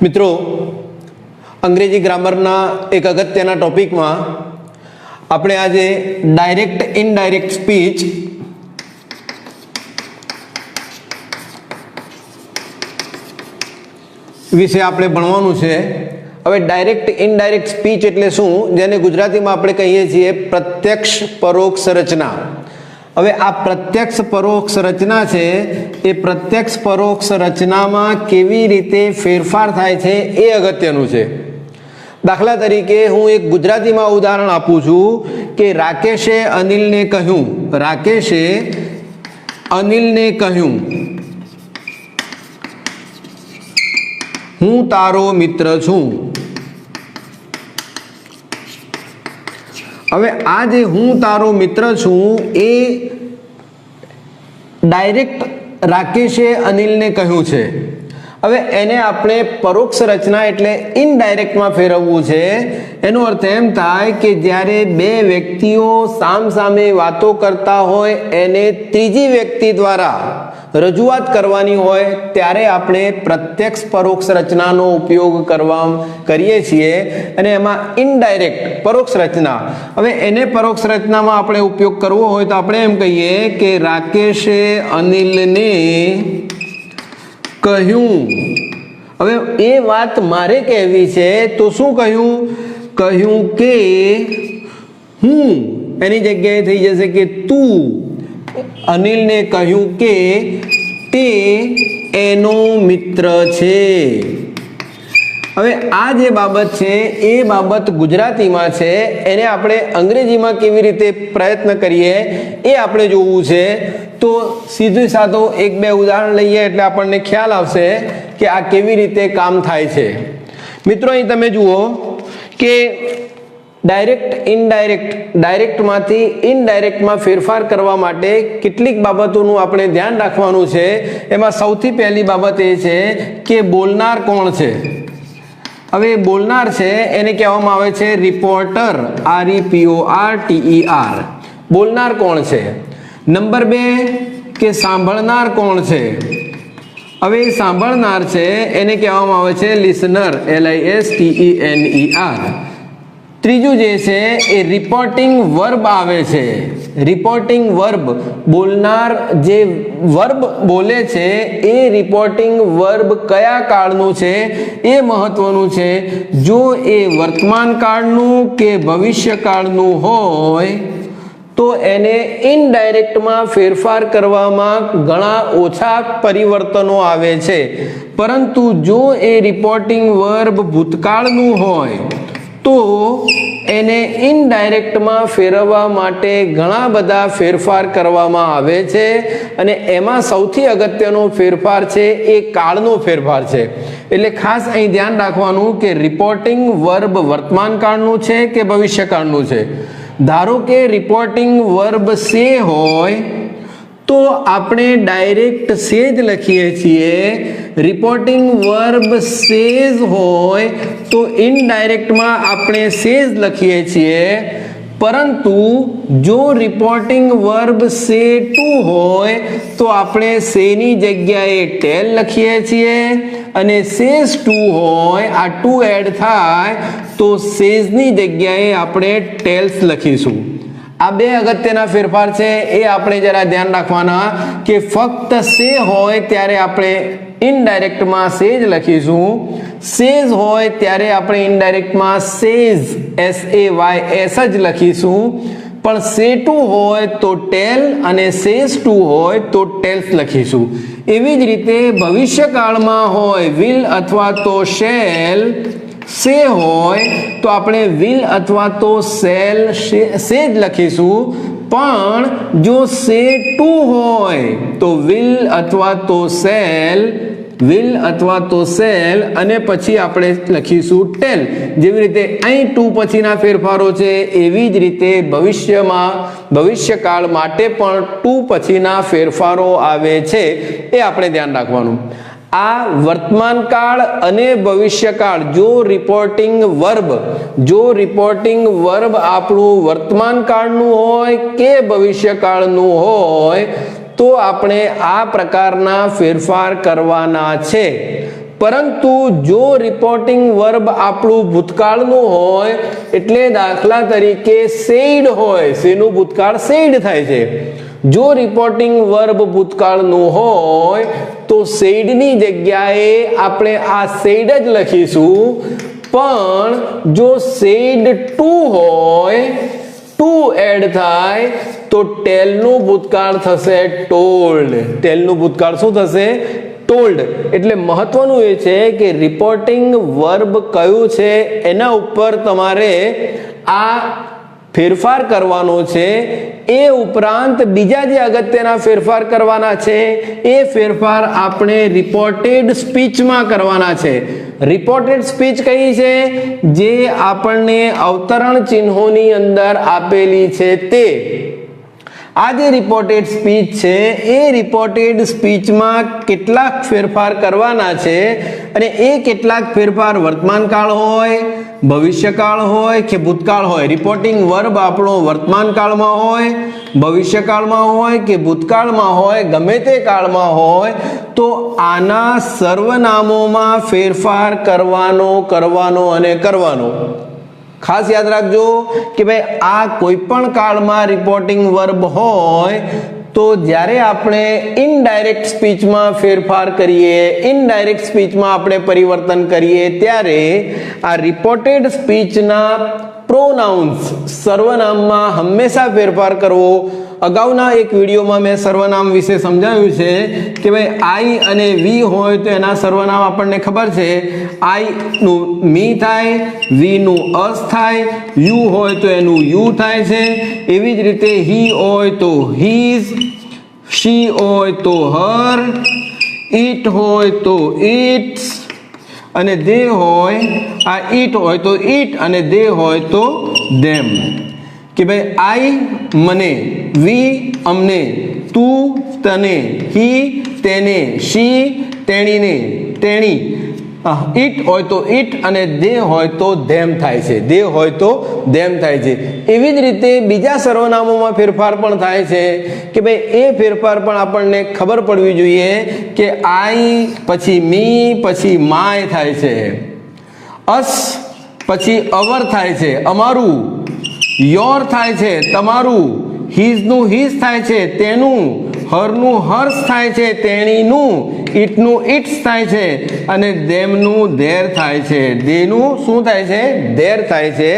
મિત્રો, અંગ્રેજી ગ્રામરના એક અગત્યના ટોપિકમાં આપણે આજે ડાયરેક્ટ ઇનડાયરેક્ટ સ્પીચ વિશે આપણે ભણવાનું છે। હવે ડાયરેક્ટ ઇનડાયરેક્ટ સ્પીચ એટલે શું, જેને ગુજરાતીમાં આપણે કહીએ છીએ પ્રત્યક્ષ પરોક્ષ રચના। હવે આ પ્રત્યક્ષ પરોક્ષ રચના છે એ પ્રત્યક્ષ પરોક્ષ રચનામાં કેવી રીતે ફેરફાર થાય છે એ અગત્યનું છે। દાખલા તરીકે હું એક ગુજરાતીમાં ઉદાહરણ આપું છું કે રાકેશે અનિલને કહ્યું, રાકેશે અનિલને કહ્યું, હું તારો મિત્ર છું। હવે આ જે હું તારો મિત્ર છું એ ડાયરેક્ટ રાકેશે અનિલને કહ્યું છે। હવે એને આપણે પરોક્ષ રચના એટલે ઇનડાયરેક્ટમાં ફેરવવું છે। એનો અર્થ એમ થાય કે જ્યારે બે વ્યક્તિઓ સામસામે વાતો કરતા હોય એને ત્રીજી વ્યક્તિ દ્વારા રજૂઆત કરવાની હોય ત્યારે આપણે પ્રત્યક્ષ પરોક્ષ રચનાનો ઉપયોગ કરીએ છીએ અને એમાં ઇનડાયરેક્ટ પરોક્ષ રચના, હવે એને પરોક્ષ રચનામાં આપણે ઉપયોગ કરવો હોય તો આપણે એમ કહીએ કે રાકેશે અનિલને કહ્યું। હવે એ વાત મારે કહેવી છે તો શું કહ્યું કે હું, એની જગ્યાએ થઈ જશે કે તું। અનિલને કહ્યું કે તે એનો મિત્ર છે। હવે આ જે બાબત છે એ બાબત ગુજરાતીમાં છે, એને આપણે અંગ્રેજીમાં કેવી રીતે પ્રયત્ન કરીએ એ આપણે જોવું છે। તો સીધું સાધું એક બે ઉદાહરણ લઈએ એટલે આપણને ખ્યાલ આવશે કે આ કેવી રીતે કામ થાય છે। મિત્રો, અહીં તમે જુઓ કે ડાયરેક્ટ ઇનડાયરેક્ટ, ડાયરેક્ટમાંથી ઇનડાયરેક્ટમાં ફેરફાર કરવા માટે કેટલીક બાબતોનું આપણે ધ્યાન રાખવાનું છે। એમાં સૌથી પહેલી બાબત એ છે કે બોલનાર કોણ છે। હવે બોલનાર છે એને કહેવામાં આવે છે રિપોર્ટર, REPORTER, બોલનાર કોણ છે। નંબર 2 કે સાંભળનાર કોણ છે। હવે સાંભળનાર છે એને કહેવામાં આવે છે લિસનર, LISTENER। ત્રીજું જે છે એ રિપોર્ટિંગ વર્બ આવે છે। રિપોર્ટિંગ વર્બ, બોલનાર જે વર્બ બોલે છે એ રિપોર્ટિંગ વર્બ કયા કાળનું છે એ મહત્વનું છે। જો એ વર્તમાન કાળનું કે ભવિષ્ય કાળનું હોય તો એને ઇનડાયરેક્ટમાં ફેરફાર કરવામાં ઘણા ઓછા પરિવર્તનો આવે છે, પરંતુ જો એ રિપોર્ટિંગ વર્બ ભૂતકાળનું હોય તો એને ઇનડાયરેક્ટમાં ફેરવવા માટે ઘણા બધા ફેરફાર કરવામાં આવે છે અને એમાં સૌથી અગત્યનો ફેરફાર છે એ કાળનો ફેરફાર છે। એટલે ખાસ અહીં ધ્યાન રાખવાનું કે રિપોર્ટિંગ વર્બ વર્તમાન કાળનું છે કે ભવિષ્યકાળનું છે। ધારો કે રિપોર્ટિંગ વર્બ સે હોય તો આપણે ડાયરેક્ટ સે જ લખીએ છીએ। રિપોર્ટિંગ વર્બ સેઝ હોય તો ઇનડાયરેક્ટમાં આપણે સેઝ લખીએ છીએ। પરંતુ જો રિપોર્ટિંગ વર્બ સે ટુ હોય તો આપણે સેની જગ્યાએ ટેલ લખીએ છીએ અને સેઝ ટુ હોય, આ ટુ એડ થાય તો સેઝની જગ્યાએ આપણે ટેલ્સ લખીશું। આ બે અગત્યના ફેરફાર છે, એ આપણે જરા ધ્યાન રાખવાના કે ફક્ત સે હોય ત્યારે આપણે ઇનડાયરેક્ટમાં સેજ લખીશું, સેઝ હોય ત્યારે આપણે ઇનડાયરેક્ટમાં સેઝ, SAYS જ લખીશું, પણ સે ટુ હોય તો ટેલ અને સેઝ ટુ હોય તો ટેલ્સ લખીશું। એવી જ રીતે ભવિષ્યકાળમાં હોય વિલ અથવા તો શેલ, સે હોય તો આપણે વિલ અથવા તો સેલ સે જ લખીશું, પણ જો સે ટુ હોય તો વિલ અથવા તો સેલ, વિલ અથવા તો સેલ અને પછી આપણે લખીશું ટેલ। જેવી રીતે અહીં ટુ પછીના ફેરફારો છે એવી જ રીતે ભવિષ્યકાળ માટે પણ ટુ પછીના ફેરફારો આવે છે, એ આપણે ધ્યાન રાખવાનું। આ વર્તમાન કાળ અને ભવિષ્યકાળ, જો રિપોર્ટિંગ વર્બ આપણું વર્તમાન કાળનું હોય કે ભવિષ્યકાળનું હોય તો આપણે આ પ્રકારના ફેરફાર કરવાના છે। પરંતુ જો રિપોર્ટિંગ વર્બ આપણું ભૂતકાળનું હોય, એટલે દાખલા તરીકે સેડ હોય, શેનું ભૂતકાળ સેડ થાય છે, જો રિપોર્ટિંગ વર્બ ભૂતકાળનું હોય તો સેડની જગ્યાએ આપણે આ સેડ જ લખીશું, પણ જો સેડ ટુ હોય, ટુ એડ થાય તો ટેલનું ભૂતકાળ થશે ટોલ્ડ. ટેલનું ભૂતકાળ શું થશે? ટોલ્ડ. એટલે મહત્વનું એ છે કે રિપોર્ટિંગ વર્બ કયું છે એના ઉપર તમારે આ ફેરફાર કરવાનો છે. એ ઉપરાંત બીજા જે અગત્યના ફેરફાર કરવાના છે એ ફેરફાર આપણે રિપોર્ટેડ સ્પીચમાં કરવાના છે. રિપોર્ટેડ સ્પીચ કઈ છે? જે આપણને અવતરણ ચિહ્નોની અંદર આપેલી છે તે. આ જે રિપોર્ટેડ સ્પીચ છે એ રિપોર્ટેડ સ્પીચમાં કેટલાક ફેરફાર કરવાના છે, અને એ કેટલાક ફેરફાર વર્તમાનકાળ હોય, ભવિષ્યકાળ હોય કે ભૂતકાળ હોય. રિપોર્ટિંગ વર્બ આપણો વર્તમાનકાળમાં હોય, ભવિષ્યકાળમાં હોય કે ભૂતકાળમાં હોય, ગમે તે કાળમાં હોય, તો આના સર્વનામોમાં ફેરફાર કરવાનો અને કરવાનો. ખાસ યાદ રાખજો કે ભાઈ આ કોઈ પણ કાળમાં રિપોર્ટિંગ વર્બ હોય તો જ્યારે આપણે ઇનડાયરેક્ટ સ્પીચમાં ફેરફાર કરીએ, ઇનડાયરેક્ટ સ્પીચમાં આપણે પરિવર્તન કરીએ, ત્યારે આ રિપોર્ટેડ સ્પીચના પ્રોનાઉન્સ સર્વનામમાં હંમેશા ફેરફાર કરવો. અગાઉના એક વિડીયોમાં મેં સર્વનામ વિશે સમજાવ્યું છે કે ભાઈ આઈ અને વી હોય તો એના સર્વનામ આપણને ખબર છે. આઈ નું મી થાય, વી નું અસ થાય, યુ હોય તો એનું યુ થાય છે. એવી જ રીતે હી હોય તો હીઝ, શી હોય તો હર, ઈટ હોય તો ઇટ્સ, અને દે હોય, આ ઈટ હોય તો ઈટ અને દે હોય તો ધેમ. કે ભાઈ આઈ મને, વી અમને, તું તને, હી તેને, શી તેણીને, તેણી, ઈટ હોય તો ઈટ અને દે હોય તો ધેમ થાય છે. દે હોય તો ધેમ થાય છે. એવી જ રીતે બીજા સર્વનામોમાં ફેરફાર પણ થાય છે કે ભાઈ એ ફેરફાર પણ આપણને ખબર પડવી જોઈએ કે આઈ પછી મી પછી માય થાય છે, અસ પછી અવર થાય છે, અમારું, યોર થાય છે, તમારું, હીઝનું હીઝ થાય છે, તેનું, હરનું હર્ષ થાય છે, તેણીનું, ઈટનું ઇટ્સ થાય છે, અને ધેમનું ધેર થાય છે. દેનું શું થાય છે? ધેર થાય છે.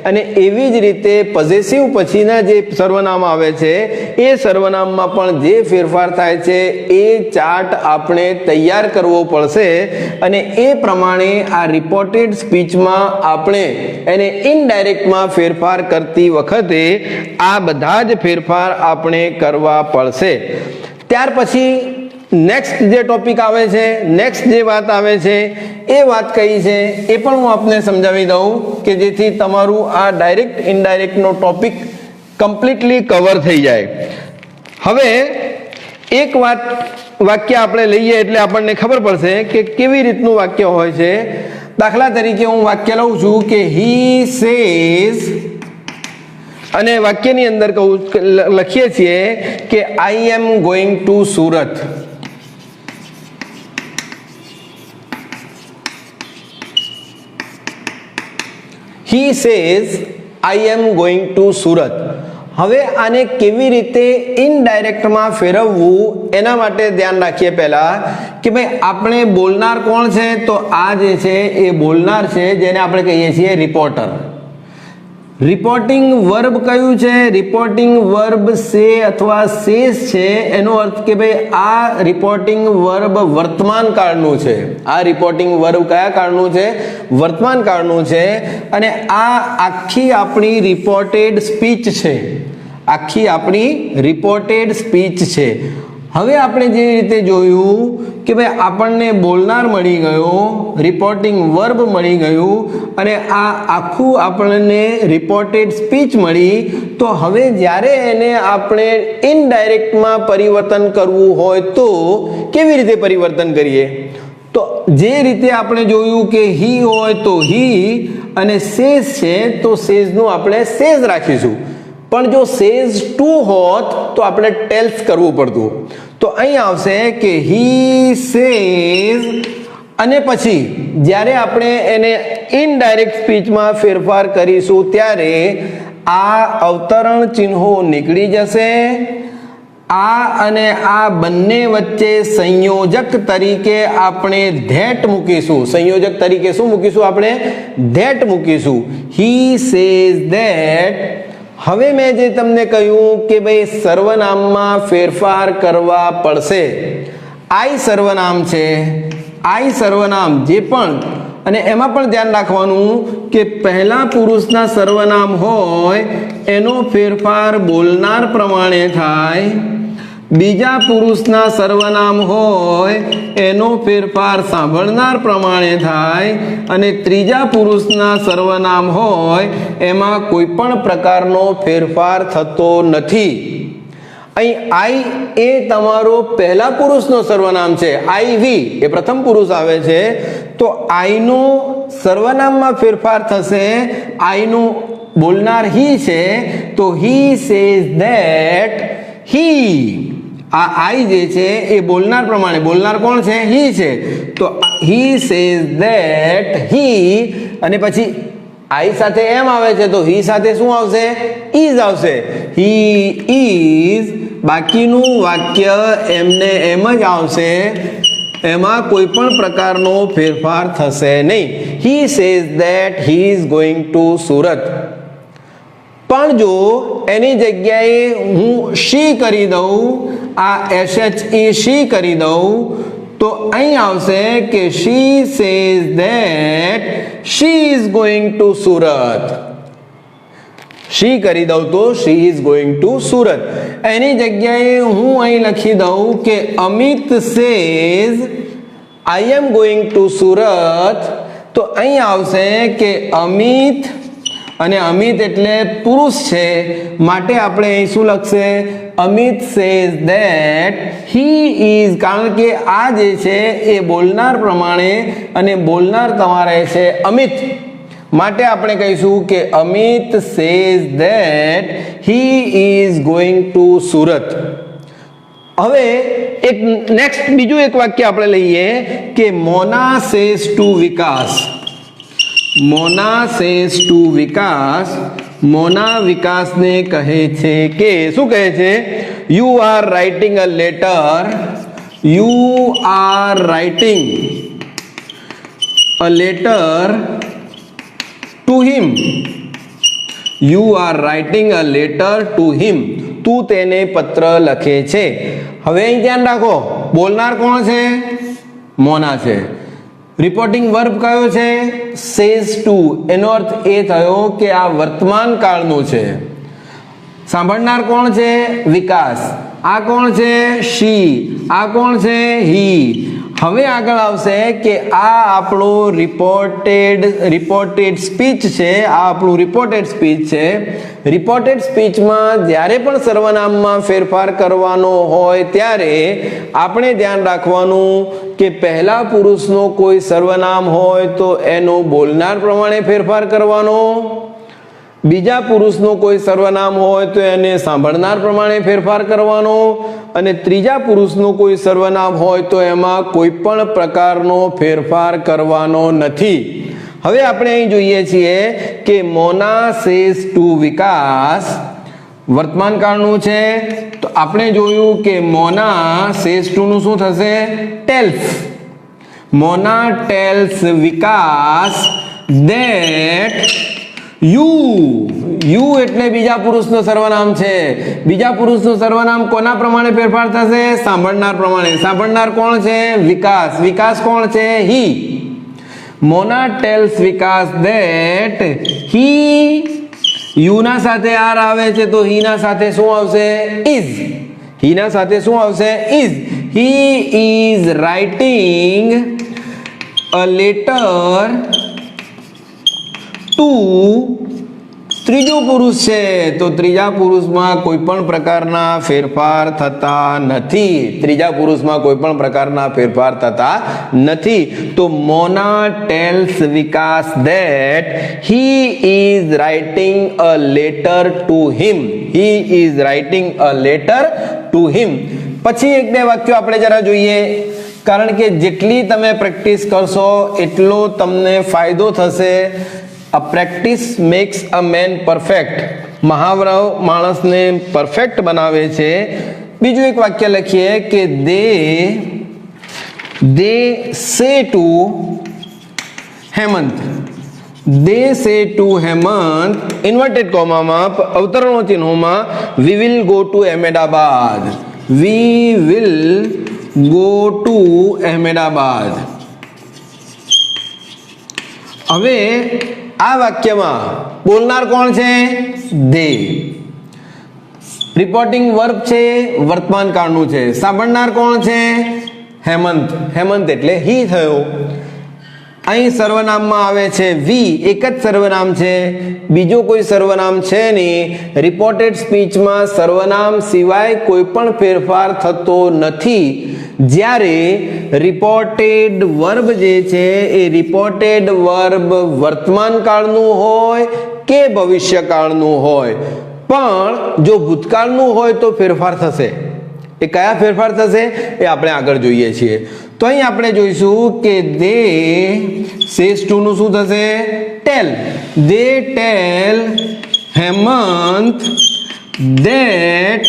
અને એવી જ રીતે પોઝેસિવ પછીના જે સર્વનામ આવે છે એ સર્વનામમાં પણ જે ફેરફાર થાય છે એ ચાર્ટ આપણે તૈયાર કરવો પડશે, અને એ પ્રમાણે આ રિપોર્ટેડ સ્પીચમાં આપણે એને ઇનડાયરેક્ટમાં ફેરફાર કરતી વખતે આ બધા જ ફેરફાર આપણે કરવા પડશે. ત્યાર પછી નેક્સ્ટ જે ટોપિક આવે છે, નેક્સ્ટ જે વાત આવે છે એ વાત કઈ છે એ પણ હું આપને સમજાવી દઉં કે જેથી તમારું આ ડાયરેક્ટ ઇનડાયરેક્ટનો ટોપિક કમ્પ્લીટલી કવર થઈ જાય. હવે એક વાક્ય આપણે લઈએ એટલે આપણને ખબર પડશે કે કેવી રીતનું વાક્ય હોય છે. દાખલા તરીકે હું વાક્ય લઉં છું કે હી સેઝ, અને વાક્યની અંદર લખીએ છીએ કે I am going to Surat. He says I am going to Surat. હવે આને કેવી રીતે ઇનડાયરેક્ટમાં ફેરવવું એના માટે ધ્યાન રાખીએ. પહેલા કે ભાઈ આપણે બોલનાર કોણ છે? તો આ જે છે એ બોલનાર છે, જેને આપણે કહીએ છીએ રિપોર્ટર. રિપોર્ટિંગ વર્બ કયું છે? રિપોર્ટિંગ વર્બ સે અથવા સેસ છે. એનો અર્થ કે ભાઈ આ રિપોર્ટિંગ વર્બ વર્તમાન કાળનું છે. આ રિપોર્ટિંગ વર્બ કયા કાળનું છે? વર્તમાન કાળનું છે. અને આ આખી આપણી રિપોર્ટેડ સ્પીચ છે. આખી આપણી રિપોર્ટેડ સ્પીચ છે. હવે આપણે જે રીતે જોયું કે ભાઈ આપણને બોલનાર મળી ગયો, રિપોર્ટિંગ વર્બ મળી ગયું, અને આ આખું આપણને રિપોર્ટેડ સ્પીચ મળી. તો હવે જ્યારે એને આપણે ઇનડાયરેક્ટમાં પરિવર્તન કરવું હોય તો કેવી રીતે પરિવર્તન કરીએ? તો જે રીતે આપણે જોયું કે હી હોય તો હી, અને સેઝ છે તો સેઝનું આપણે સેઝ રાખીશું. પણ જો સેઝ ટુ હોત તો આપણે ટેલ્સ કરવું પડતું. તો અહીં આવશે કે હી સેઝ અને પછી જ્યારે આપણે એને ઇનડાયરેક્ટ સ્પીચમાં ફેરફાર કરીશું ત્યારે આ અવતરણ ચિહ્નો નીકળી જશે. આ અને આ બંને વચ્ચે સંયોજક તરીકે આપણે ધેટ મૂકીશું. સંયોજક તરીકે શું મૂકીશું? આપણે ધેટ મૂકીશું. He says that. હવે મેં જે તમને કહ્યું કે ભાઈ સર્વનામમાં ફેરફાર કરવા પડશે. આઈ સર્વનામ છે, આઈ સર્વનામ જે પણ, અને એમાં પણ ધ્યાન રાખવાનું કે પહેલા પુરુષના સર્વનામ હોય એનો ફેરફાર બોલનાર પ્રમાણે થાય, બીજા પુરુષના સર્વનામ હોય એનો ફેરફાર સાંભળનાર પ્રમાણે થાય, અને ત્રીજા પુરુષના સર્વનામ હોય એમાં કોઈ પણ પ્રકારનો ફેરફાર થતો નથી. અહીં આઈ એ તમારો પહેલા પુરુષનો સર્વનામ છે. આઈ વી એ પ્રથમ પુરુષ આવે છે, તો આઈનો સર્વનામમાં ફેરફાર થશે. આઈનું બોલનાર હી છે, તો હી સેઝ ધેટ હી. આ આઈ જે છે એ બોલનાર પ્રમાણે, બોલનાર કોણ છે? હી છે, તો હી સેઝ ધેટ હી. અને પછી આઈ સાથે એમ આવે છે તો હી સાથે શું આવશે? ઇઝ આવશે. He is. બાકીનું વાક્ય એમને એમ જ આવશે, એમાં કોઈ પણ પ્રકારનો ફેરફાર થશે નહીં. He says that he is going to Surat. પણ જો એની જગ્યાએ હું શી કરી દઉં, આ SHE શી કરી દઉં, તો અહીં આવશે કે she says that she is going to Surat. She કરી દઉં તો she is going to Surat. એની જગ્યાએ હું અહીં લખી દઉં કે Amit says I am going to Surat, તો અહીં આવશે કે અમિત, અને અમિત એટલે પુરુષ છે માટે આપણે અહીં શું લખશે? Amit says that he is. કારણ કે આ જે છે એ બોલનાર પ્રમાણે, અને બોલનાર તમારે છે અમિત, માટે આપણે કહીશું કે Amit says that he is going to Surat. હવે એક નેક્સ્ટ બીજું એક વાક્ય આપણે લઈએ કે Mona says to Vikas. Mona says to Vikas. Mona વિકાસને કહે છે કે શું કહે છે? You are writing a letter. You are writing a letter to him. You are writing a letter to him. તું તેને પત્ર લખે છે. હવે અહીં ધ્યાન રાખો, બોલનાર કોણ છે? મોના છે. રિપોર્ટિંગ વર્બ કયો છે? Says two. એનો અર્થ એ થયો કે આ વર્તમાન કાળનું છે. સાંભળનાર કોણ છે? વિકાસ. આ કોણ છે? શી. આ કોણ છે? હી. હવે આગળ આવશે કે આ આપણો રિપોર્ટેડ સ્પીચ છે. આ આપણું રિપોર્ટેડ સ્પીચ છે. રિપોર્ટેડ સ્પીચમાં જ્યારે પણ સર્વનામમાં ફેરફાર કરવાનો હોય ત્યારે આપણે ધ્યાન રાખવાનું કે પહેલા પુરુષનો કોઈ સર્વનામ હોય તો એનો બોલનાર પ્રમાણે ફેરફાર કરવાનો, બીજા પુરુષનો કોઈ સર્વનામ હોય તો એને સાંભળનાર પ્રમાણે ફેરફાર કરવાનો, અને ત્રીજા પુરુષનું કોઈ સર્વનામ હોય તો એમાં કોઈ પણ પ્રકારનો ફેરફાર કરવાનો નથી. હવે આપણે અહીં જોઈએ છીએ કે મોના સેઝ ટુ વિકાસ વર્તમાન કાળનું છે, તો આપણે જોયું કે મોના સેઝ ટુ નું શું થશે? Tells. Mona tells Vikas that you એટલે બીજા પુરુષનું સર્વનામ છે. બીજા પુરુષનું સર્વનામ કોના પ્રમાણે ફેરફાર થશે? સાંભળનાર પ્રમાણે. સાંભળનાર કોણ છે? વિકાસ. વિકાસ કોણ છે? He. Mona tells Vikas that he. You ના સાથે આર આવે છે તો હી ના સાથે શું આવશે? ઇઝ. હી ના સાથે શું આવશે? Is. He is writing a letter two. ત્રીજું પુરુષ છે તો ત્રીજા પુરુષમાં કોઈ પણ પ્રકારના ફેરફાર થતા નથી. ત્રીજા પુરુષમાં કોઈ પણ પ્રકારના ફેરફાર થતા નથી. તો Mona tells Vikas that he is writing a letter to him. He is writing a letter to him. પછી એક બે વાક્યો આપણે જરા જોઈએ કારણ કે જેટલી તમે પ્રેક્ટિસ કરશો એટલો તમને ફાયદો થશે. A practice makes a man perfect. મહાવરો માણસને પરફેક્ટ બનાવે છે. બીજું એક વાક્ય લખીએ કે દે say to Hemant. They say to Hemant inverted કોમામાં અવતરણો ચિહ્નોમાં we will go to Ahmedabad. We will go to Ahmedabad. હવે આ વાક્યમાં બોલનાર કોણ છે? દે. રિપોર્ટિંગ વર્બ છે, વર્તમાન કાળનું છે. સાંભળનાર કોણ છે? હેમંત. હેમંત એટલે હી થયો. અહીં સર્વનામમાં આવે છે વી, એક જ સર્વનામ છે, બીજો કોઈ સર્વનામ છે નહીં. રિપોર્ટેડ સ્પીચમાં સર્વનામ સિવાય કોઈ પણ ફેરફાર થતો નથી. જ્યારે રિપોર્ટેડ વર્બ જે છે એ રિપોર્ટેડ વર્બ વર્તમાન કાળનું હોય કે ભવિષ્યકાળનું હોય, પણ જો ભૂતકાળનું હોય તો ફેરફાર થશે. એ કયા ફેરફાર થશે એ આપણે આગળ જોઈએ છીએ. તો અહીં આપણે જોઈશું કે દે સેઝ ટુ નું શું થશે? ટેલ. દે ટેલ હેમંત ધેટ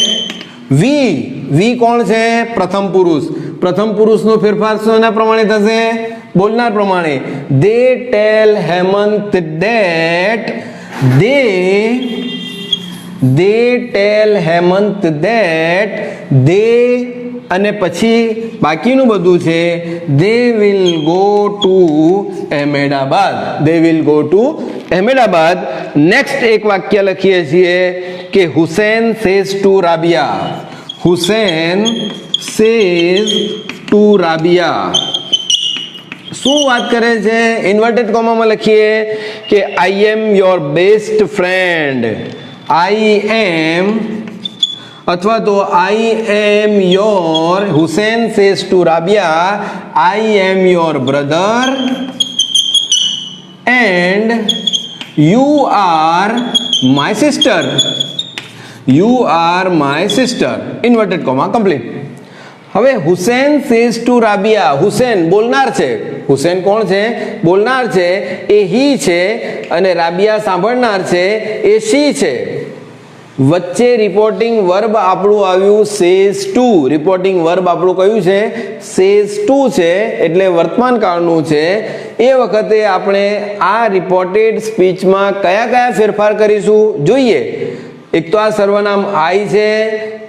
વી. વી કોણ છે? પ્રથમ પુરુષ. પ્રથમ પુરુષનો ફેરફાર શેના પ્રમાણે થશે? બોલનાર પ્રમાણે. They tell Hemant that they tell Hemant that they અને પછી બાકીનું બધું છે they will go to Ahmedabad. They will go to Ahmedabad. Next એક વાક્ય લખીએ છીએ કે Hussain says to Rabia. Hussain says to Rabia. શું વાત કરે છે? ઇન્વર્ટેડ કોમામાં લખીએ કે I am your best friend. I am અથવા તો I am your. Hussain says to Rabia I am your brother and you are my sister. You are my sister. Inverted comma complete. હવે હુસેન સેઝ ટુ રાબિયા. હુસેન બોલનાર છે. હુસેન કોણ છે? બોલનાર છે. એ હી છે અને રાબિયા સાંભળનાર છે, એ શી છે. વચ્ચે રિપોર્ટિંગ વર્બ આપણું આવ્યું સેઝ ટુ. રિપોર્ટિંગ વર્બ આપણું કયું છે? સેઝ ટુ છે, એટલે વર્તમાન કાળનું છે. એ વખતે આપણે આ રિપોર્ટેડ સ્પીચમાં કયા કયા ફેરફાર કરીશું જોઈએ. એક તો આ સર્વનામ આઈ છે,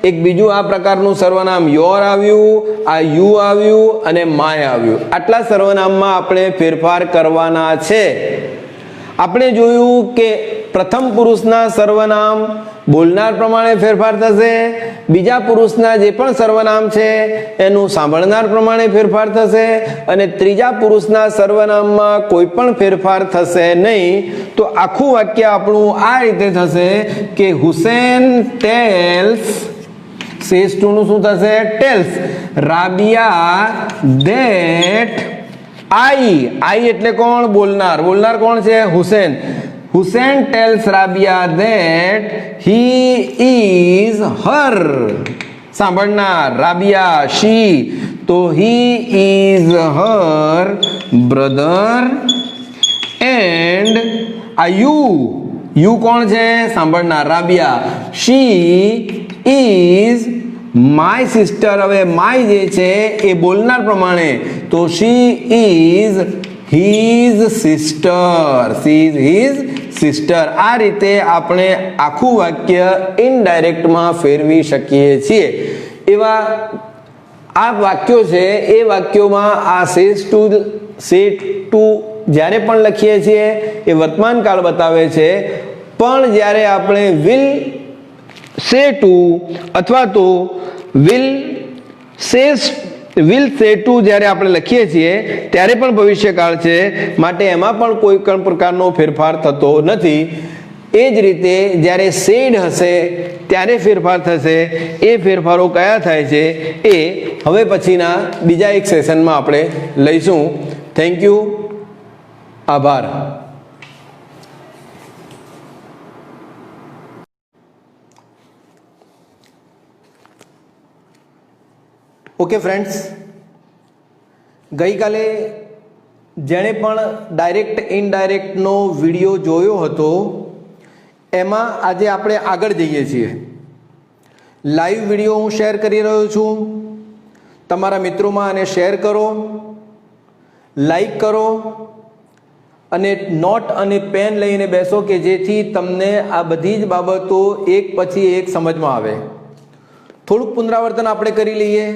એક બીજું આ પ્રકારનું સર્વનામ યોર આવ્યું, આ યુ આવ્યું અને માય આવ્યું. આટલા સર્વનામમાં આપણે ફેરફાર કરવાના છે. આપણે જોયું કે પ્રથમ પુરુષના સર્વનામ બોલનાર પ્રમાણે ફેરફાર થશે. બીજા પુરુષના જે પણ સર્વનામ છે એનું સાંભળનાર પ્રમાણે ફેરફાર થશે. અને ત્રીજા પુરુષના સર્વનામમાં કોઈ પણ ફેરફાર થશે નહીં. તો આખું વાક્ય આપણું આ રીતે થશે કે હુસેન ટેલ્સ સેઝ ટુ નું શું થશે? ટેલ્સ રાબિયા ધેટ આઈ એટલે કોણ? બોલનાર. બોલનાર કોણ છે? Hussain. Hussain tells Rabia that he is her. સાંભળનાર રાબિયા શી. તો he is her brother and આ યુ કોણ છે? સાંભળનાર Rabia. She is my sister. હવે માય જે છે એ બોલનાર પ્રમાણે, તો she is his sister. She is his sister. આ રીતે આપણે આખું વાક્ય ઇનડાયરેક્ટમાં ફેરવી શકીએ છીએ. એવા આ વાક્યો છે, એ વાક્યોમાં આ સેઝ ટુ જ્યારે પણ લખીએ છીએ એ વર્તમાન કાળ બતાવે છે, પણ જ્યારે આપણે વિલ સે ટુ અથવા તો વિલ સે ટુ જ્યારે આપણે લખીએ છીએ ત્યારે પણ ભવિષ્યકાળ છે, માટે એમાં પણ કોઈ પણ પ્રકારનો ફેરફાર થતો નથી. એ જ રીતે જ્યારે સેડ હશે ત્યારે ફેરફાર થશે. એ ફેરફારો કયા થાય છે એ હવે પછીના બીજા એક સેશનમાં આપણે લઈશું. Thank you. આભાર. ઓકે ફ્રેન્ડ્સ, गई काले जेणे पण डायरेक्ट इनडायरेक्टनो विडियो जोयो हतो एमां आजे आपणे आगळ जईए छीए। लाइव विडियो हूँ शेर करी रह्यो छूं, तमारा मित्रों में आने शेर करो, लाइक करो अने नोट अने पेन लईने बेसो के जेथी तमने आ बधी ज बाबतो एक पछी एक समझ में आवे। थोड़ुं पुनरावर्तन आपणे करी लईए।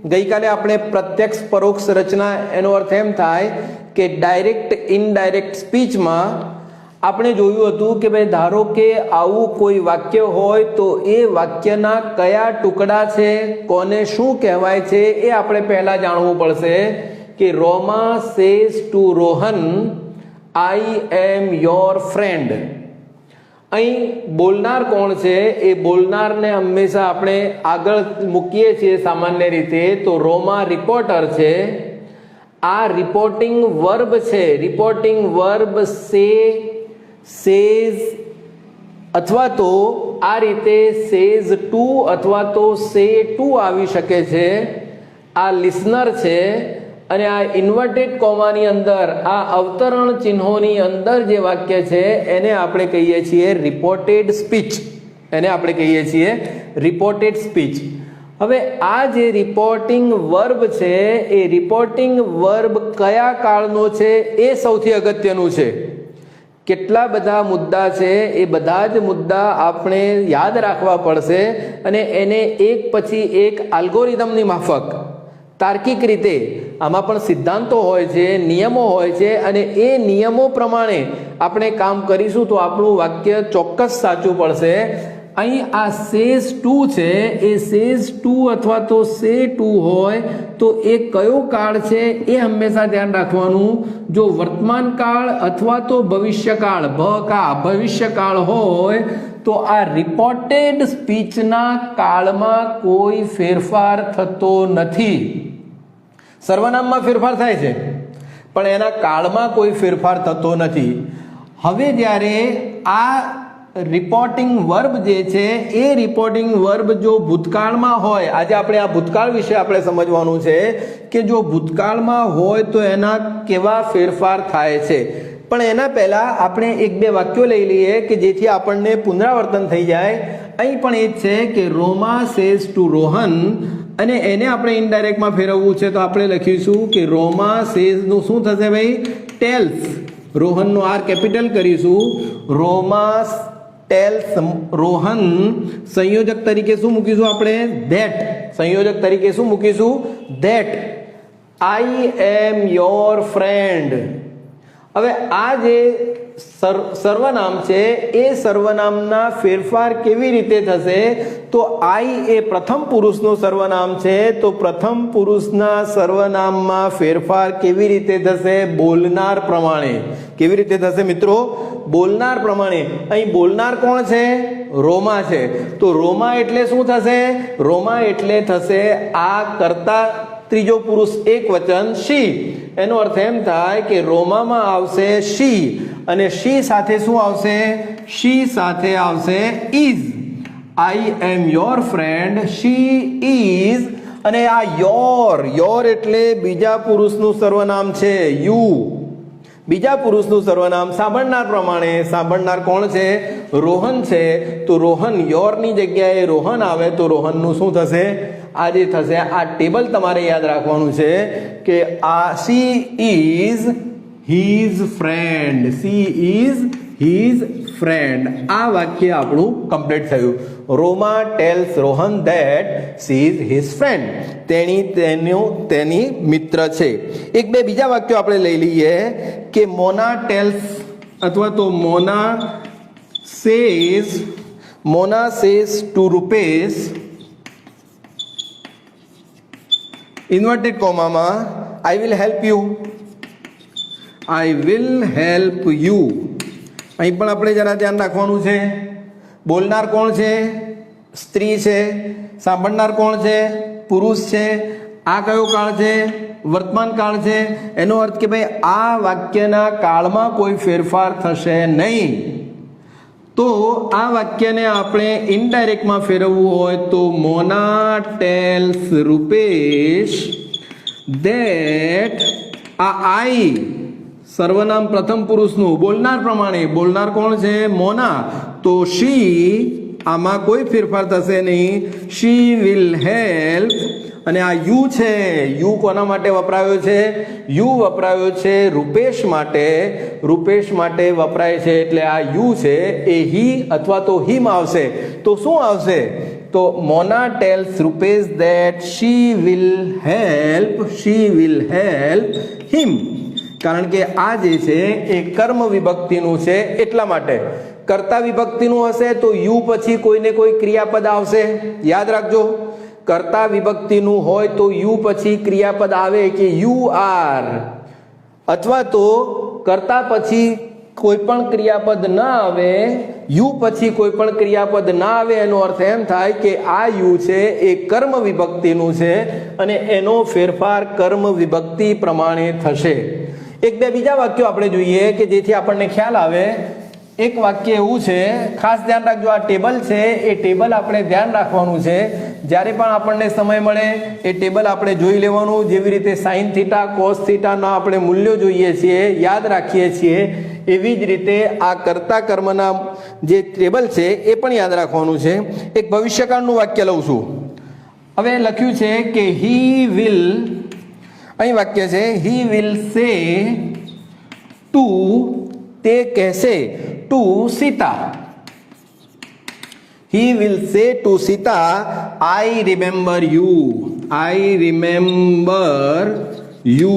गई काले आपणे प्रत्यक्ष परोक्ष रचना एनो अर्थ एम थाय के डायरेक्ट इनडायरेक्ट स्पीच में આપણે જોયું હતું કે ભાઈ ધારો કે આવું કોઈ વાક્ય હોય તો એ વાક્યના કયા ટુકડા છે, કોને શું કહેવાય છે એ આપણે પહેલા જાણવું પડશે કે Roma says to Rohan I am your friend. અહીં બોલનાર કોણ છે એ બોલનારને હંમેશા આપણે આગળ મૂકીએ છીએ સામાન્ય રીતે, તો રોમા રિપોર્ટર છે। આ રિપોર્ટિંગ વર્બ છે। રિપોર્ટિંગ વર્બ सेज अथवा तो आ रीते सेज टू अथवा तो से टू आवी शके छे। आ लिसनर छे अने आ इन्वर्टेड कॉमानी अंदर आ अवतरण चिन्होनी अंदर जे वाक्य छे एने आपणे कहीए छीए रिपोर्टेड स्पीच। एने आपणे कहीए छीए रिपोर्टेड स्पीच। हवे आ जे रिपोर्टिंग वर्ब छे ए रिपोर्टिंग वर्ब कया काळनो छे ए सौथी अगत्यनुं छे। કેટલા બધા મુદ્દા છે એ બધા જ મુદ્દા આપણે યાદ રાખવા પડશે અને એને એક પછી એક આલ્ગોરિધમની માફક તાર્કિક રીતે, આમાં પણ સિદ્ધાંતો હોય છે, નિયમો હોય છે અને એ નિયમો પ્રમાણે આપણે કામ કરીશું તો આપણું વાક્ય ચોક્કસ સાચું પડશે। અહીં આ સેઝ ટુ છે એ સેઝ ટુ અથવા તો સે ટુ હોય તો એ કયો કાળ છે એ હંમેશા ધ્યાન રાખવાનું। જો વર્તમાન કાળ અથવા તો ભવિષ્યકાળ ભવિષ્યકાળ હોય તો આ રિપોર્ટેડ સ્પીચના કાળમાં કોઈ ફેરફાર થતો નથી। સર્વનામમાં ફેરફાર થાય છે પણ એના કાળમાં કોઈ ફેરફાર થતો નથી। હવે જ્યારે આ रिपोर्टिंग वर्ब जे छे ए रिपोर्टिंग वर्ब जो भूतकाल में होय, आज आपणे आ भूतकाल विषे आपणे समजवानुं छे के जो भूतकाल में होय तो एना केवा फेरफार थाय छे। पण एना पहेला आपणे एक बे वाक्यो लई लईए के जेथी आपणने पुनरावर्तन थई जाय। અહીં પણ એ જ છે કે રોમા સેઝ ટુ રોહન અને એને આપણે ઇનડાયરેક્ટ માં ફેરવવું છે તો આપણે લખીશું કે રોમા સેઝ નું શું થશે ભાઈ? ટેલ્સ। રોહન નો આર કેપિટલ કરીશું। રોમા ટેલ્સ રોહન સંયોજક તરીકે શું મૂકીશું આપણે? ધેટ। સંયોજક તરીકે શું મૂકીશું? That I am your friend. હવે આ જે સર્વનામ છે એ સર્વનામના ફેરફાર કેવી રીતે થશે? તો आई એ પ્રથમ પુરુષનું સર્વનામ છે તો પ્રથમ પુરુષના સર્વનામમાં ફેરફાર કેવી રીતે થશે? બોલનાર પ્રમાણે। કેવી રીતે થશે મિત્રો? બોલનાર પ્રમાણે। અહીં બોલનાર કોણ છે? રોમા છે તો રોમા એટલે શું થશે? રોમા એટલે થશે આ કર્તા ત્રીજો પુરુષ એક વચન शी। એનો અર્થ એમ થાય કે રોમામાં આવશે शी અને शी સાથે શું આવશે? शी સાથે આવશે is। I am your friend she is. અને આ યોર એટલે બીજા પુરુષનું સર્વનામ છે યુ। બીજા પુરુષનું સર્વનામ સાંભળનાર પ્રમાણે સાંભળનાર કોણ છે? રોહન છે તો રોહન યોરની જગ્યાએ રોહન આવે તો રોહનનું શું થશે? આ જે થશે આ ટેબલ તમારે યાદ રાખવાનું છે કે આ she is his friend. She is his friend. आ वाक्य આપણું કમ્પ્લીટ થયું। Roma tells Rohan that she is his friend. તેની મિત્ર છે। એક બે બીજા વાક્યો આપણે લઈ લઈએ કે મોના ટેલ્સ અથવા તો Mona says to Rupesh inverted કોમામાં I will help you. I will help you. અહીં પણ આપણે જરા ધ્યાન રાખવાનું છે। બોલનાર કોણ છે? સ્ત્રી છે। સાંભળનાર કોણ છે? પુરુષ છે। આ કયો કાળ છે? વર્તમાન કાળ છે। એનો અર્થ કે ભાઈ આ વાક્યના કાળમાં કોઈ ફેરફાર થશે નહીં। તો આ વાક્યને આપણે ઇનડાયરેક્ટમાં ફેરવવું હોય તો મોના ટેલ્સ રૂપેશ that આ આઈ સર્વનામ પ્રથમ પુરુષનું બોલનાર પ્રમાણે, બોલનાર કોણ છે? મોના. તો શી આમાં કોઈ ફેરફાર થશે નહીં. She will help. અને આ યુ છે, યુ કોના માટે વપરાયો છે? યુ વપરાયો છે રૂપેશ માટે. રૂપેશ માટે વપરાય છે એટલે આ યુ છે એ હી અથવા તો હિમ આવશે. તો શું આવશે? તો Mona tells Rupesh that she will help him. કારણ કે આ જે છે એ કર્મ વિભક્તિનું છે એટલા માટે. કર્તા વિભક્તિનું હશે તો યુ પછી કોઈને કોઈ ક્રિયાપદ આવશે. યાદ રાખજો, કર્તા વિભક્તિનું હોય તો યુ પછી ક્રિયાપદ આવે કે યુ આર, અથવા તો કર્તા પછી કોઈ પણ ક્રિયાપદ ના આવે, યુ પછી કોઈ પણ ક્રિયાપદ ના આવે, એનો અર્થ એમ થાય કે આ યુ છે એ કર્મ વિભક્તિનું છે અને એનો ફેરફાર કર્મ વિભક્તિ પ્રમાણે થશે. એક બે બીજા વાક્યો આપણે જોઈએ કે જેથી આપણને ખ્યાલ આવે. એક વાક્ય એવું છે, ખાસ ધ્યાન રાખજો, આ ટેબલ છે એ ટેબલ આપણે ધ્યાન રાખવાનું છે. જ્યારે પણ આપણને સમય મળે એ ટેબલ આપણે જોઈ લેવાનું. જેવી રીતે સાઇન થીટા કોસ થીટાના આપણે મૂલ્યો જોઈએ છીએ, યાદ રાખીએ છીએ, એવી જ રીતે આ કર્તા કર્મના જે ટેબલ છે એ પણ યાદ રાખવાનું છે. એક ભવિષ્યકાળનું વાક્ય લઉં છું. હવે લખ્યું છે કે હી વિલ, અહીં વાક્ય છે હી વિલ સે ટુ, તે કહેશે to Sita. He will say to Sita, I remember you. I remember you.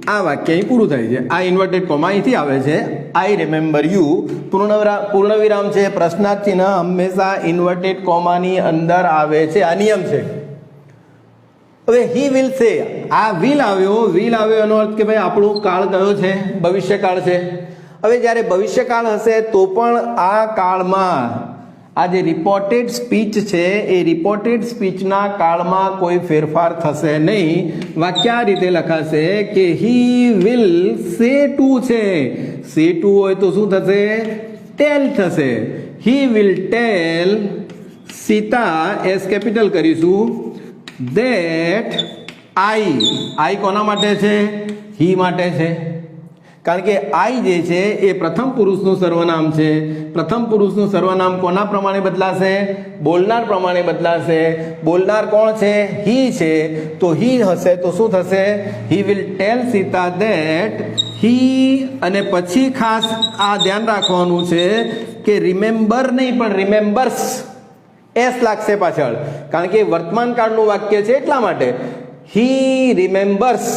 આ વાક્ય અહીં પૂરું થાય છે. આ ઇન્વર્ટેડ કોમા અહીંથી આવે છે. I remember you. પૂર્ણ વિરામ છે, પ્રશ્નાર્થ ચિહ્ન હંમેશા ઇન્વર્ટેડ કોમાની અંદર આવે છે. આ નિયમ છે. હવે he will say, આ will આવ્યો એનો અર્થ કે ભાઈ આપણો કાળ કયો છે? ભવિષ્યકાળ છે. હવે જ્યારે ભવિષ્યકાળ હશે તો પણ આ કાળમાં આ જે રિપોર્ટેડ સ્પીચ છે એ રિપોર્ટેડ સ્પીચના કાળમાં કોઈ ફેરફાર થશે નહીં. વાક્ય આ રીતે લખાશે કે હી વિલ સે ટુ છે. સે ટુ હોય તો શું થશે? ટેલ થશે. He will tail Sita, S capital કરીશું, ધેટ આઈ કોના માટે છે? હી માટે છે. કારણ કે આઈ જે છે એ પ્રથમ પુરુષનું સર્વનામ છે. પ્રથમ પુરુષનું સર્વનામ કોના પ્રમાણે બદલાશે? બોલનાર પ્રમાણે બદલાશે. બોલનાર કોણ છે? હી છે. તો હી હશે તો શું થશે? He will tail Sita that he, અને પછી ખાસ આ ધ્યાન રાખવાનું છે કે રિમેમ્બર નહીં પણ રિમેમ્બર્સ, એસ લાગશે પાછળ, કારણ કે વર્તમાન કાળનું વાક્ય છે એટલા માટે. હી રિમેમ્બર્સ,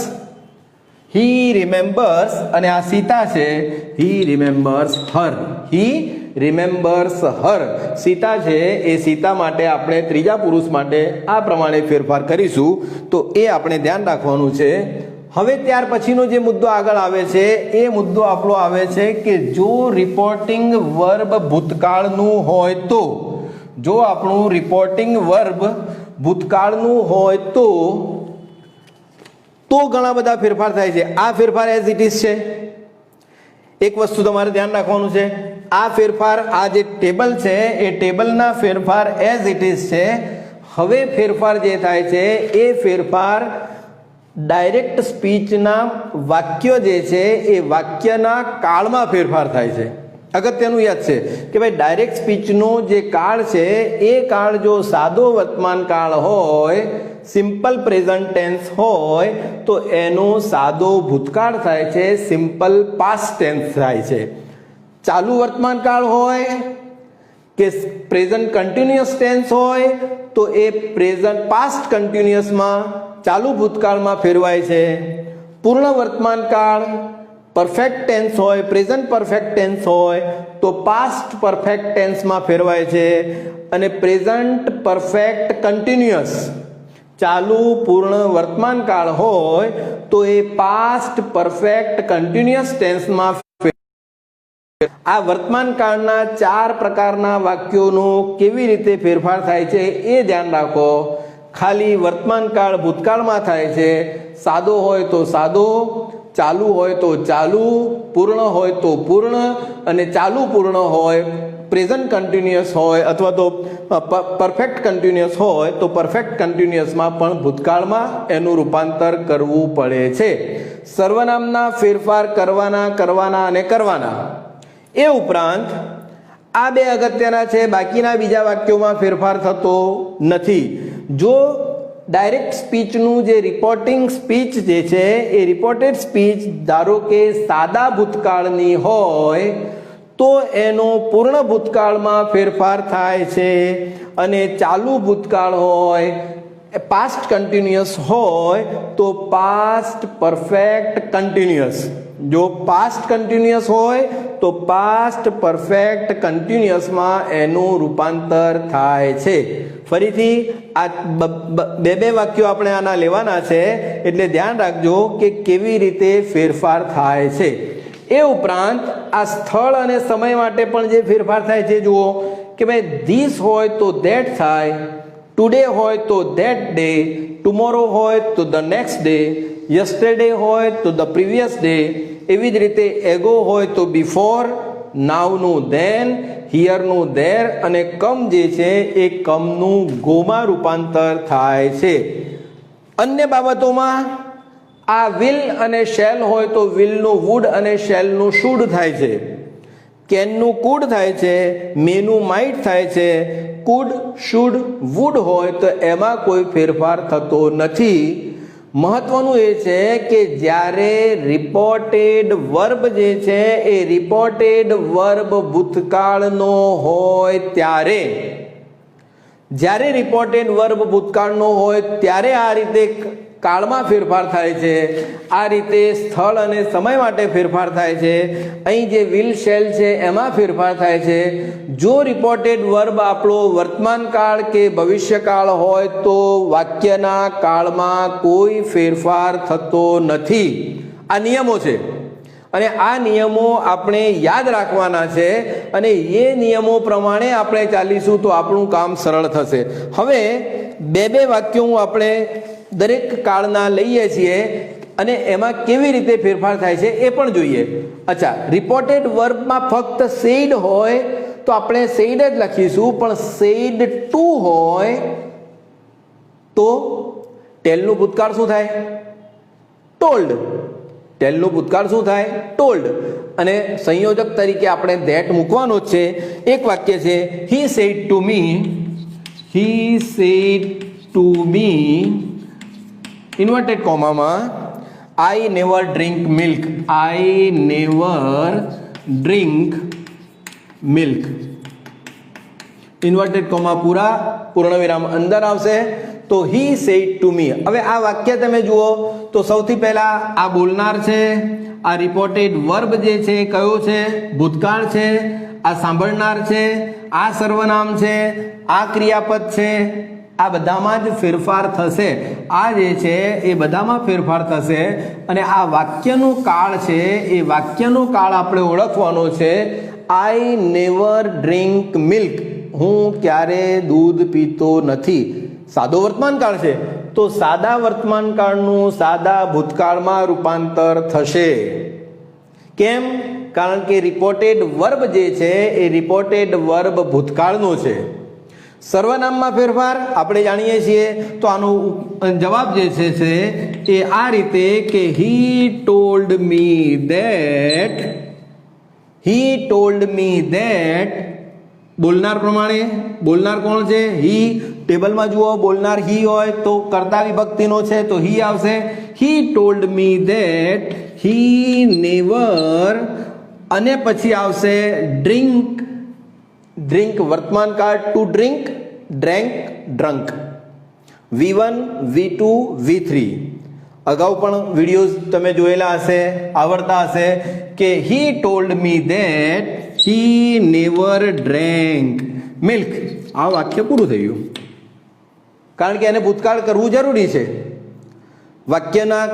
હી રિમેમ્બર્સ, અને આ સીતા છે, હી રિમેમ્બર્સ હર. હી રિમેમ્બર્સ હર. સીતા છે એ સીતા માટે આપણે ત્રીજા પુરુષ માટે આ પ્રમાણે ફેરફાર કરીશું. તો એ આપણે ધ્યાન રાખવાનું છે. હવે ત્યાર પછીનો જે મુદ્દો આગળ આવે છે એ મુદ્દો આપણો આવે છે કે જો રિપોર્ટિંગ વર્બ ભૂતકાળનું હોય તો, જો આપણું રિપોર્ટિંગ વર્બ ભૂતકાળનું હોય તો ઘણા બધા ફેરફાર થાય છે. આ ફેરફાર એઝ ઇટ ઇઝ છે. એક વસ્તુ તમારે ધ્યાન રાખવાનું છે, આ ફેરફાર, આ જે ટેબલ છે એ ટેબલના ફેરફાર એઝ ઇટ ઇઝ છે. હવે ફેરફાર જે થાય છે એ ફેરફાર ડાયરેક્ટ સ્પીચના વાક્ય જે છે એ વાક્યના કાળમાં ફેરફાર થાય છે. અગત્યનું યાદ છે કે ભાઈ ડાયરેક્ટ સ્પીચનો જે કાળ છે એ કાળ જો સાદો વર્તમાન કાળ હોય, સિમ્પલ પ્રેઝન્ટ ટેન્સ હોય, તો એનો સાદો ભૂતકાળ થાય છે, સિમ્પલ પાસ્ટ ટેન્સ થાય છે. ચાલુ વર્તમાન કાળ હોય કે પ્રેઝન્ટ કન્ટિન્યુઅસ ટેન્સ હોય તો એ પ્રેઝન્ટ પાસ્ટ કન્ટિન્યુઅસમાં ચાલુ ભૂતકાળમાં ફેરવાય છે. પૂર્ણ વર્તમાન કાળ પરફેક્ટ ટેન્સ હોય, પ્રેઝન્ટ પરફેક્ટ ટેન્સ હોય તો પાસ્ટ પરફેક્ટ ટેન્સમાં ફેરવાય છે. અને પ્રેઝન્ટ પરફેક્ટ કન્ટિન્યુઅસ ચાલુ પૂર્ણ વર્તમાન કાળ હોય તો એ પાસ્ટ પરફેક્ટ કન્ટિન્યુઅસ ટેન્સમાં. આ વર્તમાન કાળના 4 પ્રકારના વાક્યોનો કેવી રીતે ફેરફાર થાય છે એ ધ્યાન રાખો. ખાલી વર્તમાન કાળ ભૂતકાળમાં થાય છે, સાદો હોય તો સાદો, ચાલુ હોય તો ચાલુ, પૂર્ણ હોય તો પૂર્ણ, અને ચાલુ પૂર્ણ હોય, પ્રેઝન્ટ કન્ટિન્યુઅસ હોય અથવા તો પરફેક્ટ કન્ટિન્યુઅસ હોય તો પરફેક્ટ કન્ટિન્યુઅસમાં પણ ભૂતકાળમાં એનું રૂપાંતર કરવું પડે છે. સર્વનામના ફેરફાર કરવાના અને કરવાના. એ ઉપરાંત આ બે અગત્યના છે, બાકીના બીજા વાક્યોમાં ફેરફાર થતો નથી. જો ડાયરેક્ટ સ્પીચનું જે રિપોર્ટિંગ સ્પીચ જે છે એ રિપોર્ટેડ સ્પીચ ધારો કે સાદા ભૂતકાળની હોય તો એનો પૂર્ણ ભૂતકાળમાં ફેરફાર થાય છે, અને ચાલુ ભૂતકાળ હોય, પાસ્ટ કન્ટિન્યુઅસ હોય તો પાસ્ટ પરફેક્ટ કન્ટિન્યુઅસ. જો પાસ્ટ કન્ટિન્યુઅસ હોય તો પાસ્ટ પરફેક્ટ કન્ટિન્યુઅસમાં એનું રૂપાંતર થાય છે. ફરીથી આ બે વાક્યો આપણે આના લેવાના છે, એટલે ધ્યાન રાખજો કે કેવી રીતે ફેરફાર થાય છે. એ ઉપરાંત આ સ્થળ અને સમય માટે પણ જે ફેરફાર થાય છે જુઓ કે ભાઈ ધીસ હોય તો ધેટ થાય, ટુડે હોય તો ધેટ ડે, ટુમોરો હોય તો ધ નેક્સ્ટ ડે, યસ્ટરડે હોય તો ધ પ્રીવિયસ ડે. એવી જ રીતે એગો હોય તો બિફોર, નાવનું ધેન, હિયરનું ધેર, અને કમ જે છે એ કમનું ગોમાં રૂપાંતર થાય છે. અન્ય બાબતોમાં આ વિલ અને શેલ હોય તો વિલનું વુડ અને શેલનું શુડ થાય છે, કેનનું કુડ થાય છે, મેનું માઇટ થાય છે. કુડ, શુડ, વુડ હોય તો એમાં કોઈ ફેરફાર થતો નથી. મહત્વનું એ છે કે જ્યારે રિપોર્ટેડ વર્બ જે છે એ રિપોર્ટેડ વર્બ ભૂતકાળનો હોય ત્યારે, જ્યારે રિપોર્ટેડ વર્બ ભૂતકાળનો હોય ત્યારે આ રીતે કાળમાં ફેરફાર થાય છે, આ રીતે સ્થળ અને સમય માટે ફેરફાર થાય છે. અહીં જે વિલ શેલ છે એમાં ફેરફાર થાય છે. જો રિપોર્ટેડ વર્બ આપણો વર્તમાન કાળ કે ભવિષ્યકાળ હોય તો વાક્યના કાળમાં કોઈ ફેરફાર થતો નથી. આ નિયમો છે, અને આ નિયમો આપણે યાદ રાખવાના છે, અને એ નિયમો પ્રમાણે આપણે ચાલીશું તો આપણું કામ સરળ થશે. હવે બે વાક્યો આપણે દરેક કાળના લઈએ છીએ અને એમાં કેવી રીતે ફેરફાર થાય છે એ પણ જોઈએ. અચ્છા, રિપોર્ટેડ વર્બમાં ફક્ત સેડ હોય તો આપણે સેડ જ લખીશું, પણ સેડ ટુ હોય તો ટેલનું ભૂતકાળ શું થાય? ટોલ્ડ. ટેલનું ભૂતકાળ શું થાય? ટોલ્ડ. અને સંયોજક તરીકે આપણે ધેટ મૂકવાનો જ છે. એક વાક્ય છે he said to me, he said to me, inverted કોમામાં, I never drink milk, I never drink milk, inverted comma પૂરા, પૂર્ણ વિરામ અંદર આવશે. તો હી સેડ ટુ મી. હવે આ વાક્ય તમે જુઓ તો સૌથી પહેલા આ બોલનાર છે, આ રિપોર્ટેડ વર્બ જે છે કયો છે? ભૂતકાળ છે. આ સાંભળનાર છે, આ સર્વનામ છે, આ ક્રિયાપદ છે. આ બધામાં જ ફેરફાર થશે. આ જે છે એ બધામાં ફેરફાર થશે. અને આ વાક્યનો કાળ છે એ વાક્યનો કાળ આપણે ઓળખવાનો છે. આઈ નેવર ડ્રિંક મિલ્ક, હું ક્યારે દૂધ પીતો નથી. સાદો વર્તમાન કાળ છે તો સાદા વર્તમાન કાળનું સાદા ભૂતકાળમાં રૂપાંતર થશે. કેમ? કારણ કે રિપોર્ટેડ વર્બ જે છે એ રિપોર્ટેડ વર્બ ભૂતકાળનો છે. સર્વનામમાં ફેરફાર આપણે જાણીએ છીએ, તો આનો જવાબ જે છે એ આ રીતે કે he told me that, he told me that. બોલનાર પ્રમાણે, બોલનાર કોણ છે? હી. ટેબલમાં જુઓ, બોલનાર હી હોય તો કર્તા વિભક્તિનો છે તો હી આવશે. હી told me that he never, અને પછી આવશે ડ્રિંક. ડ્રિંક વર્તમાન કાળ, two drink, drank, drunk. V1, V2, V3. અગાઉ પણ વિડીયોઝ તમે જોયેલા હશે, આવડતા હશે કે he told me that he never drank milk. આ વાક્ય પૂરું થયું, કારણ કે એને ભૂતકાળ કરવું જરૂરી છે. વાક્યના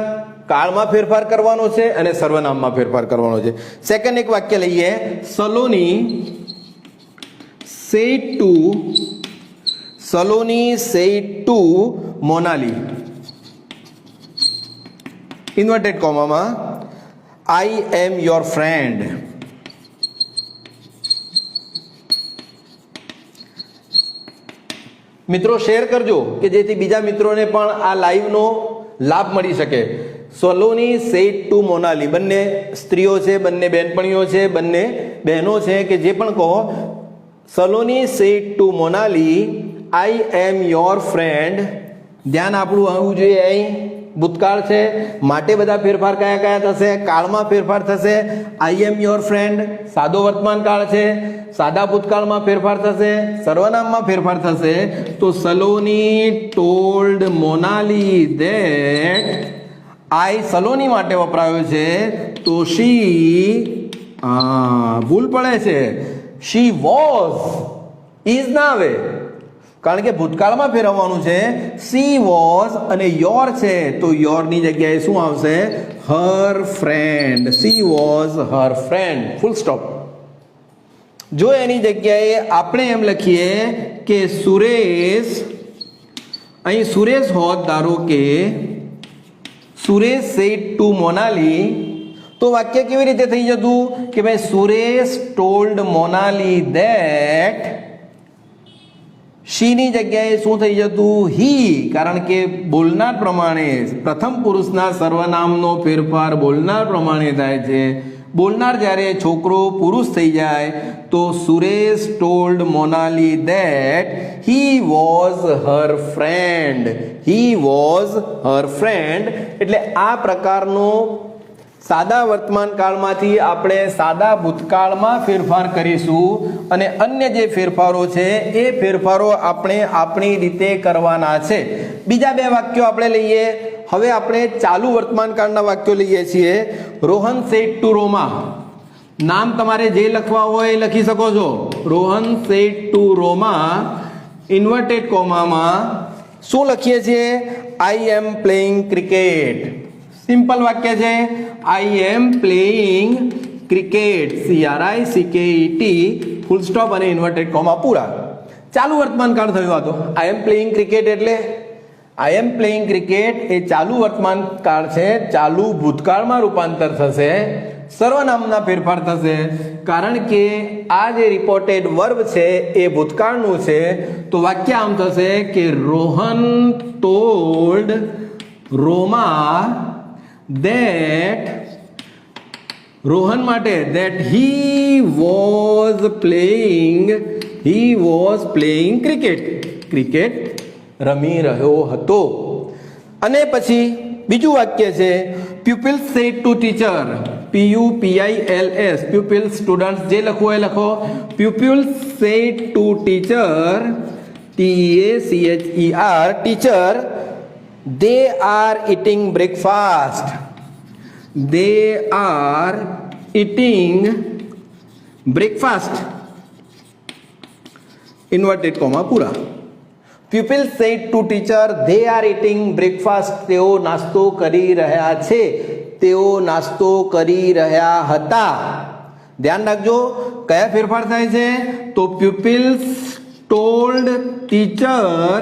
કાળમાં ફેરફાર કરવાનો છે અને સર્વનામમાં ફેરફાર કરવાનો છે. સેકન્ડ એક વાક્ય લઈએ. Saloni said to, Saloni said to Monali, inverted કોમામાં. I am your friend. મિત્રો શેર કરજો કે જેથી બીજા મિત્રોને પણ આ લાઈવનો લાભ મળી શકે। સલોની સેડ ટુ મોનાલી, બંને સ્ત્રીઓ છે, બંને બહેનપણીઓ છે, બંને બહેનો છે કે જે પણ કહો, Saloni said to Monali I am your friend. ધ્યાન આપણું આવવું જોઈએ, અહીં ભૂતકાળ છે માટે બધા ફેરફાર કયા કયા થશે? કાળમાં ફેરફાર થશે। આઈ એમ યોર ફ્રેન્ડ સાદો વર્તમાન કાળ છે, સાદા ભૂતકાળમાં ફેરફાર થશે, સર્વનામમાં ફેરફાર થશે। તો સલોની ટોલ્ડ મોનાલી ધેટ, આઈ સલોની માટે વપરાયો છે તો શી, ભૂલ પડે છે, શી વોઝ, ઇઝ ના આવે કારણ કે ભૂતકાળમાં ફેરવવાનું છે। સી વોઝ અને યોર છે તો યોરની જગ્યાએ શું આવશે? Her friend. She was her friend, full stop. જો એની જગ્યાએ આપણે એમ લખીએ કે સુરેશ, અહીં સુરેશ હોત, ધારો કે સુરેશ સેડ ટુ મોનાલી, તો વાક્ય કેવી રીતે થઈ જતું કે ભાઈ સુરેશ ટોલ્ડ મોનાલી ધેટ, શીની જગ્યાએ શું થઈ જતું? હી, કારણ કે બોલનાર પ્રમાણે પ્રથમ પુરુષના સર્વનામનો ફેરફાર બોલનાર પ્રમાણે થાય છે। બોલનાર જ્યારે છોકરો પુરુષ થઈ જાય તો Suresh told Monali that he was her friend, he was her friend. એટલે આ પ્રકારનો સાદા વર્તમાન કાળમાંથી આપણે સાદા ભૂતકાળમાં ફેરફાર કરીશું અને અન્ય જે ફેરફારો છે એ ફેરફારો આપણે આપણી રીતે કરવાના છે। બીજા બે વાક્યો આપણે લઈએ। હવે આપણે ચાલુ વર્તમાન કાળના વાક્યો લઈએ છીએ। રોહન સેડ ટુ રોમા, નામ તમારે જે લખવા હોય એ લખી શકો છો। Rohan said to Roma, inverted કોમામાં શું લખીએ છીએ? I am playing cricket. Simple વાક્ય છે, I am playing cricket, CRICKET, full stop અને ઇન્વર્ટેડ કોમા પૂરા। ચાલુ વર્તમાન કાળ થયું આ તો। આઈ એમ પ્લેઇંગ ક્રિકેટ એટલે આઈ એમ પ્લેઇંગ ક્રિકેટ એ ચાલુ વર્તમાન કાળ છે, ચાલુ ભૂતકાળમાં રૂપાંતર થશે, સર્વનામના ફેરફાર થશે કારણ કે આ જે રિપોર્ટેડ વર્બ છે એ ભૂતકાળનું છે। તો વાક્ય આમ થશે કે રોહન ટોલ્ડ રોમા that, રોહન માટે that he was playing cricket, cricket રમી રહ્યો હતો। અને પછી બીજું વાક્ય છે pupils said to teacher, PUPILS, pupils students, જે લખવું એ લખો। pupils said to teacher, TEACHER, teacher, they are eating breakfast, they are eating breakfast, inverted comma પૂરા। pupils said to teacher, they are eating breakfast, તેઓ નાસ્તો કરી રહ્યા છે, તેઓ નાસ્તો કરી રહ્યા હતા। ધ્યાન રાખજો કયા ફેરફાર થાય છે? તો pupils told teacher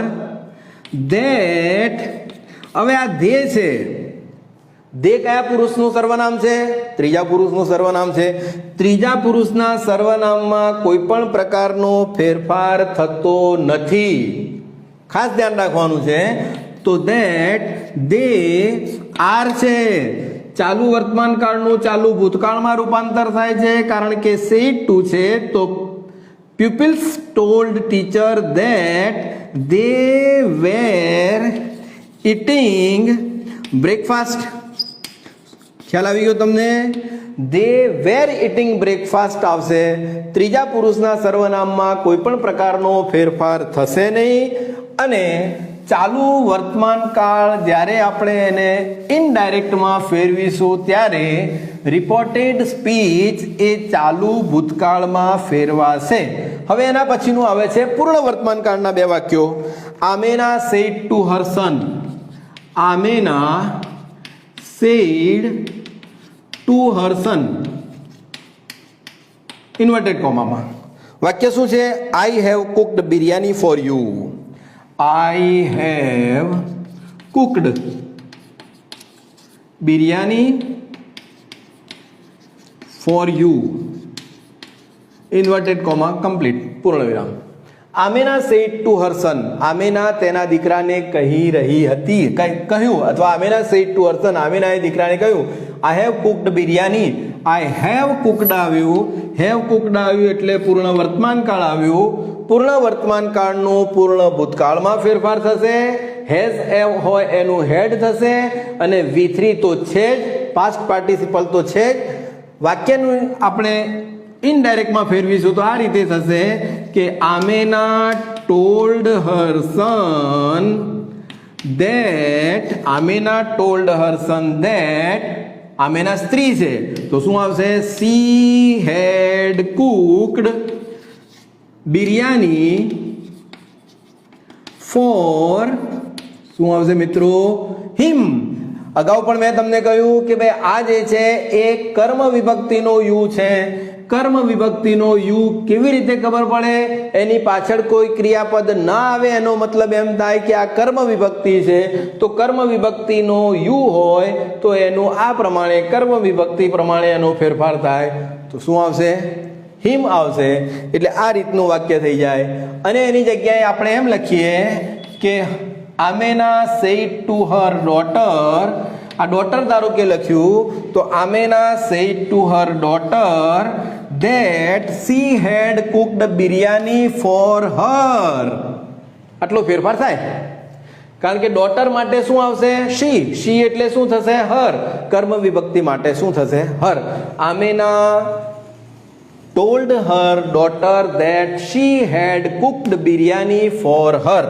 that, હવે આ ધે છે, ધે કયા પુરુષનું સર્વનામ છે? ત્રીજા પુરુષનું સર્વનામ છે। ત્રીજા પુરુષના સર્વનામમાં કોઈ પણ પ્રકારનો ફેરફાર થતો નથી, ખાસ ધ્યાન રાખવાનું છે। તો ધેટ, દે, આર છે, ચાલુ વર્તમાન કાળનું ચાલુ ભૂતકાળમાં રૂપાંતર થાય છે કારણ કે સેડ ટુ છે। તો pupils told teacher that they were eating breakfast, ખ્યાલ આવી ગયો તમને? they were eating breakfast આવશે। ત્રીજા પુરુષના સર્વનામમાં કોઈ પણ પ્રકારનો ફેરફાર થશે નહીં અને ચાલુ વર્તમાન કાળ જ્યારે આપણે એને ઇનડાયરેક્ટમાં ફેરવીશું ત્યારે રિપોર્ટેડ સ્પીચ એ ચાલુ ભૂતકાળમાં ફેરવાશે। હવે એના પછીનું આવે છે પૂર્ણ વર્તમાન કાળના બે વાક્યો। Amena said to her son, Amena said to her son, inverted કોમામાં વાક્ય શું છે? I have cooked biryani for you, I have cooked biryani for you inverted comma complete પૂર્ણ વિરામ. આમેના સેડ ટુ હર સન, આમેના તેના દીકરાને કહી રહી હતી, કહ્યું, અથવા આમેના સેડ ટુ હર સન, આમેનાએ દીકરાને કહ્યું, આઈ have cooked biryani. I have cooked આવ્યું, હેવ કુકડ આવ્યું એટલે પૂર્ણ વર્તમાન કાળ આવ્યું. પૂર્ણ વર્તમાન કાળનું પૂર્ણ ભૂતકાળમાં ફેરફાર થશે. હેઝ હેવ હોય એનું હેડ થશે, અને V3 તો છે જ, પાસ્ટ પાર્ટિસિપલ તો છે જ. વાક્યનું આપણે ઇનડાયરેક્ટમાં ફેરવીશું તો આ રીતે થશે કે Amena told her son that, Amena told her son that, Amena સ્ત્રી છે તો શું આવશે? She had cooked biryani for, શું આવશે મિત્રો? હિમ. અગાઉ પણ મેં તમને કહ્યું કે ભાઈ આ જે છે એ કર્મ વિભક્તિનો યુ છે. કર્મ વિભક્તિનો યુ કેવી રીતે ખબર પડે? એની પાછળ કોઈ ક્રિયાપદ ના આવે એનો મતલબ એમ થાય કે આ કર્મ વિભક્તિ છે. તો કર્મ વિભક્તિનો યુ હોય તો એનું આ પ્રમાણે કર્મ વિભક્તિ પ્રમાણે એનો ફેરફાર થાય તો શું આવશે? હિમ આવશે. એટલે આ રીતનું વાક્ય થઈ જાય. અને એની જગ્યાએ આપણે એમ લખીએ કે Amena said to her daughter, આ ડોટર ધારો કે લખ્યું તો Amena said to her daughter that she had cooked biryani for her. આટલો ફેરફાર થાય કારણ કે ડોટર માટે શું આવશે? she. she એટલે શું થશે? her. કર્મ વિભક્તિ માટે શું થશે? her. આમેના told her daughter that she had cooked biryani for her.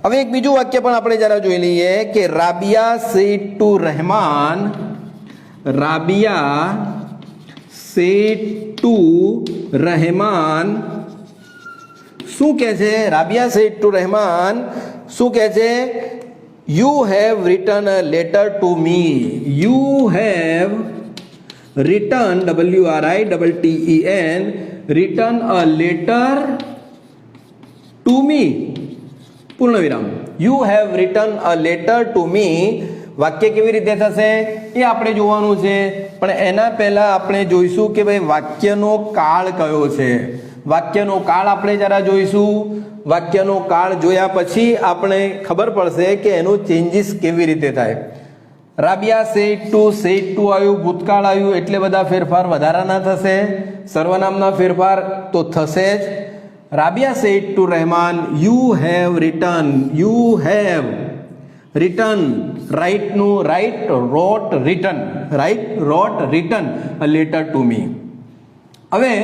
હવે એક બીજું વાક્ય પણ આપણે જરા જોઈ લઈએ કે Rabia said to Rahman, Rabia said to Rahman શું કહે છે? રાબિયા સેડ ટુ રહેમાન શું કહે છે? You have return a letter to me. You have return, WRITTEN, return a letter to મી, પૂર્ણ વિરામ. You have return a letter to મી. વાક્ય કેવી રીતે થશે એ આપણે જોવાનું છે, પણ એના પહેલા આપણે જોઈશું કે ભાઈ વાક્યનો કાળ કયો છે. વાક્યનો કાળ આપણે જરા જોઈશું. વાક્યનો કાળ જોયા પછી આપણે ખબર પડશે કે એનું ચેન્જીસ કેવી રીતે થાય. રાબિયા સેડ ટુ આવ્યું, ભૂતકાળ આવ્યું એટલે બધા ફેરફાર વધારાના થશે. સર્વનામના ફેરફાર તો થશે જ. Rabia said to Rehman you have written, you have written, રાઇટનું write, wrote written, write wrote written a letter to me. હવે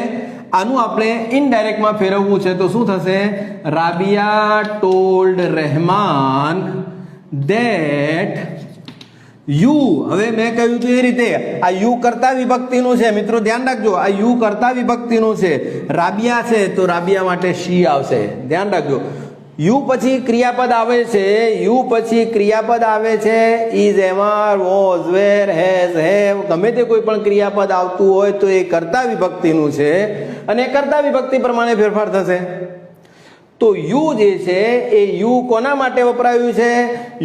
આનું આપણે ઇનડાયરેક્ટમાં ફેરવવું છે તો શું થશે? Rabia told Rahman that you. હવે મેં કહ્યું હતું એ રીતે આ યુ કરતા વિભક્તિનું છે. મિત્રો ધ્યાન રાખજો, આ યુ કરતા વિભક્તિનું છે. રાબિયા છે તો રાબિયા માટે શી આવશે. ધ્યાન રાખજો. યુ પછી ક્રિયાપદ આવે છે, યુ પછી ક્રિયાપદ આવે છે. Is, am are, was, were, has, have, ગમે તે કોઈ પણ ક્રિયાપદ આવતું હોય તો એ કરતા વિભક્તિનું છે અને કરતા વિભક્તિ પ્રમાણે ફેરફાર થશે. તો યુ જે છે એ યુ કોના માટે વપરાયું છે?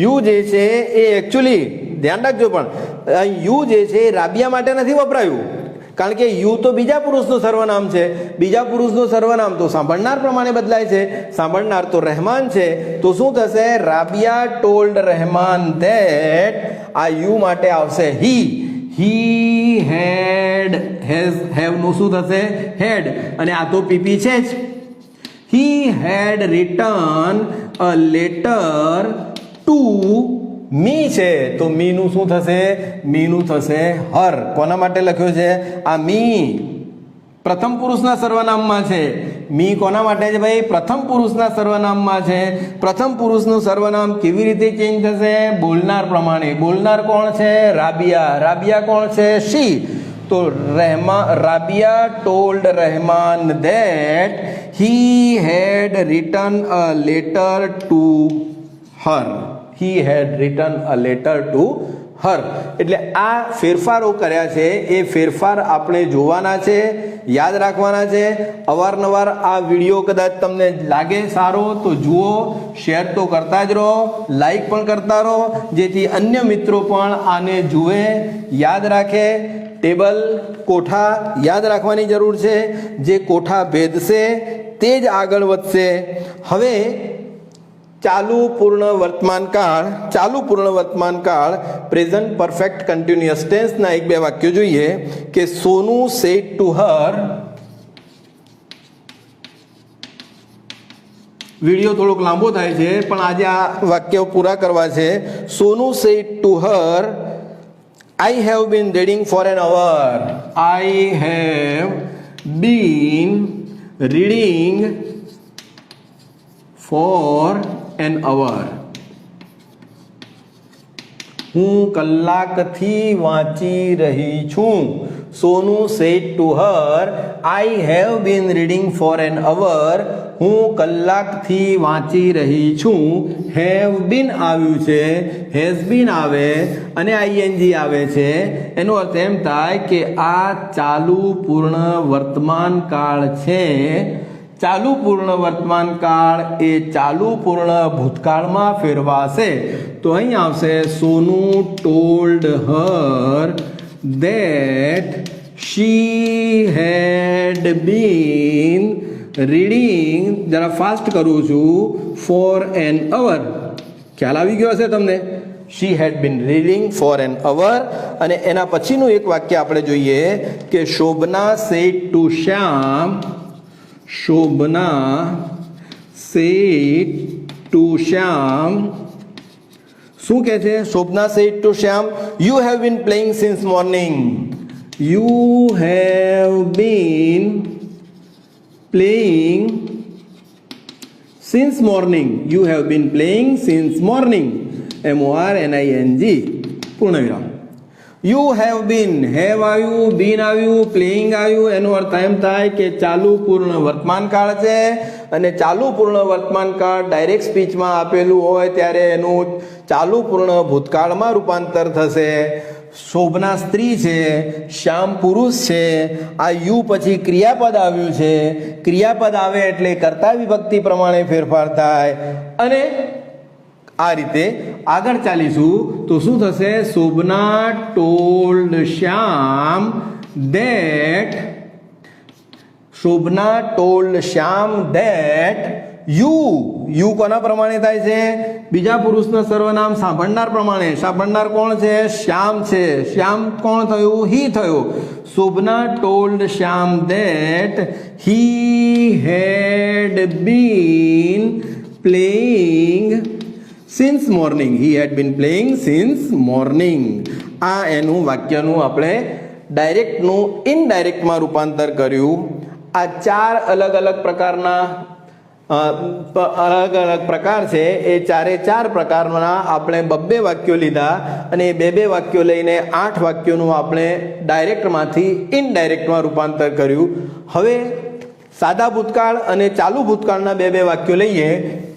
યુ જે છે એ એકચ્યુઅલી ધ્યાન રાખજો, પણ યુ જે છે એ રાબિયા માટે નથી વપરાયું, કારણ કે યુ તો બીજા પુરુષનું સર્વનામ છે. બીજા પુરુષનું સર્વનામ તો સાંભળનાર પ્રમાણે બદલાય છે. સાંભળનાર તો રહેમાન છે, તો શું થશે? રાબિયા ટોલ્ડ રહેમાન ધેટ, આ યુ માટે આવશે હી. હી હેડ, હેઝ, હેવ નું શું થશે? હેડ, અને આ તો પીપી છે જ. He had written a letter to me છે તો મી નું શું થશે? મી નું થશે હર. કોના માટે લખ્યો છે આ મી? પ્રથમ પુરુષના સર્વનામમાં છે. મી કોના માટે છે ભાઈ? પ્રથમ પુરુષના સર્વનામમાં છે. પ્રથમ પુરુષનું સર્વનામ કેવી રીતે ચેન્જ થશે? બોલનાર પ્રમાણે. બોલનાર કોણ છે? રાબિયા. રાબિયા કોણ છે? શી. તો Rabia told Rahman that he had written a letter to her. He had written a letter to her. એટલે આ ફેરફારો કર્યા છે એ ફેરફાર આપણે જોવાના છે, યાદ રાખવાના છે. અવારનવાર આ વિડીયો કદાચ તમને લાગે સારો તો જુઓ, શેર તો કરતા જ રહો, લાઈક પણ કરતા રહો, જેથી અન્ય મિત્રો પણ આને જુએ, યાદ રાખે. ટેબલ કોઠા યાદ રાખવાની જરૂર છે, જે કોઠા ભેદશે તે જ આગળ વધશે. હવે ચાલુ પૂર્ણ વર્તમાન કાળ પ્રેઝન્ટ પરફેક્ટ કન્ટિન્યુઅસ ટેન્સના એક બે વાક્યો જોઈએ કે સોનુ સેડ ટુ હર. વિડીયો થોડોક લાંબો થાય છે પણ આજે આ વાક્યો પૂરા કરવા છે. Sonu said to her, I have been reading for an hour. I have been reading for an hour. હું કલાકથી વાંચી રહી છું. Sonu said to her, I have been reading for an hour. હું કલાકથી વાંચી રહી છું. હેવ બીન આવ્યું છે, હેઝ બીન આવે અને આઈએનજી આવે છે. એનો અર્થ એમ થાય કે આ ચાલુ પૂર્ણ વર્તમાન કાળ છે. ચાલુ પૂર્ણ વર્તમાન કાળ એ ચાલુ પૂર્ણ ભૂતકાળમાં ફેરવાશે. તો અહીં આવશે Sonu told her that she had been reading, જરા ફાસ્ટ કરું છું, for an hour. ખ્યાલ આવી ગયો હશે તમને? she had been reading for an hour. અને એના પછીનું એક વાક્ય આપણે જોઈએ કે Shobhana said to Shyam, Shobhana said to શ્યામ, શું કહે છે? Shobhana said to Shyam, you have been playing since morning. You have been playing since morning. You have been playing since morning. MORNING પૂર્ણ વિરામ. યુ હેવ બીન, હેવ આવ્યું, બીન આવ્યું, playing આવ્યું. એનો અર્થ એમ થાય કે ચાલુ પૂર્ણ વર્તમાન કાળ છે અને ચાલુ પૂર્ણ વર્તમાન કાળ ડાયરેક્ટ સ્પીચમાં આપેલું હોય ત્યારે એનું ચાલુ પૂર્ણ ભૂતકાળમાં રૂપાંતર થશે. શોભના સ્ત્રી છે, શ્યામ પુરુષ છે. આ યુ પછી ક્રિયાપદ આવ્યું છે. ક્રિયાપદ આવે એટલે કર્તા વિભક્તિ પ્રમાણે ફેરફાર થાય અને આ રીતે આગળ ચાલીશું તો શું થશે? Shobhana told Shyam that, Shobhana told Shyam that you કોના પ્રમાણે થાય છે? બીજા પુરુષના સર્વનામ સાંભળનાર પ્રમાણે. સાંભળનાર કોણ છે? શ્યામ છે. શ્યામ કોણ થયું? હી થયું. Shobhana told Shyam that he had been playing since morning. He had been playing since morning. આ એનું વાક્યનું આપણે ડાયરેક્ટનું ઇનડાયરેક્ટમાં રૂપાંતર કર્યું. આ ચાર અલગ અલગ પ્રકારના પ્રકાર છે. એ ચારે ચાર પ્રકારના આપણે બબ્બે વાક્યો લીધા અને બે બે વાક્યો લઈને 8 વાક્યોનું આપણે ડાયરેક્ટમાંથી ઇનડાયરેક્ટમાં રૂપાંતર કર્યું. હવે સાદા ભૂતકાળ અને ચાલુ ભૂતકાળના બે બે વાક્યો લઈએ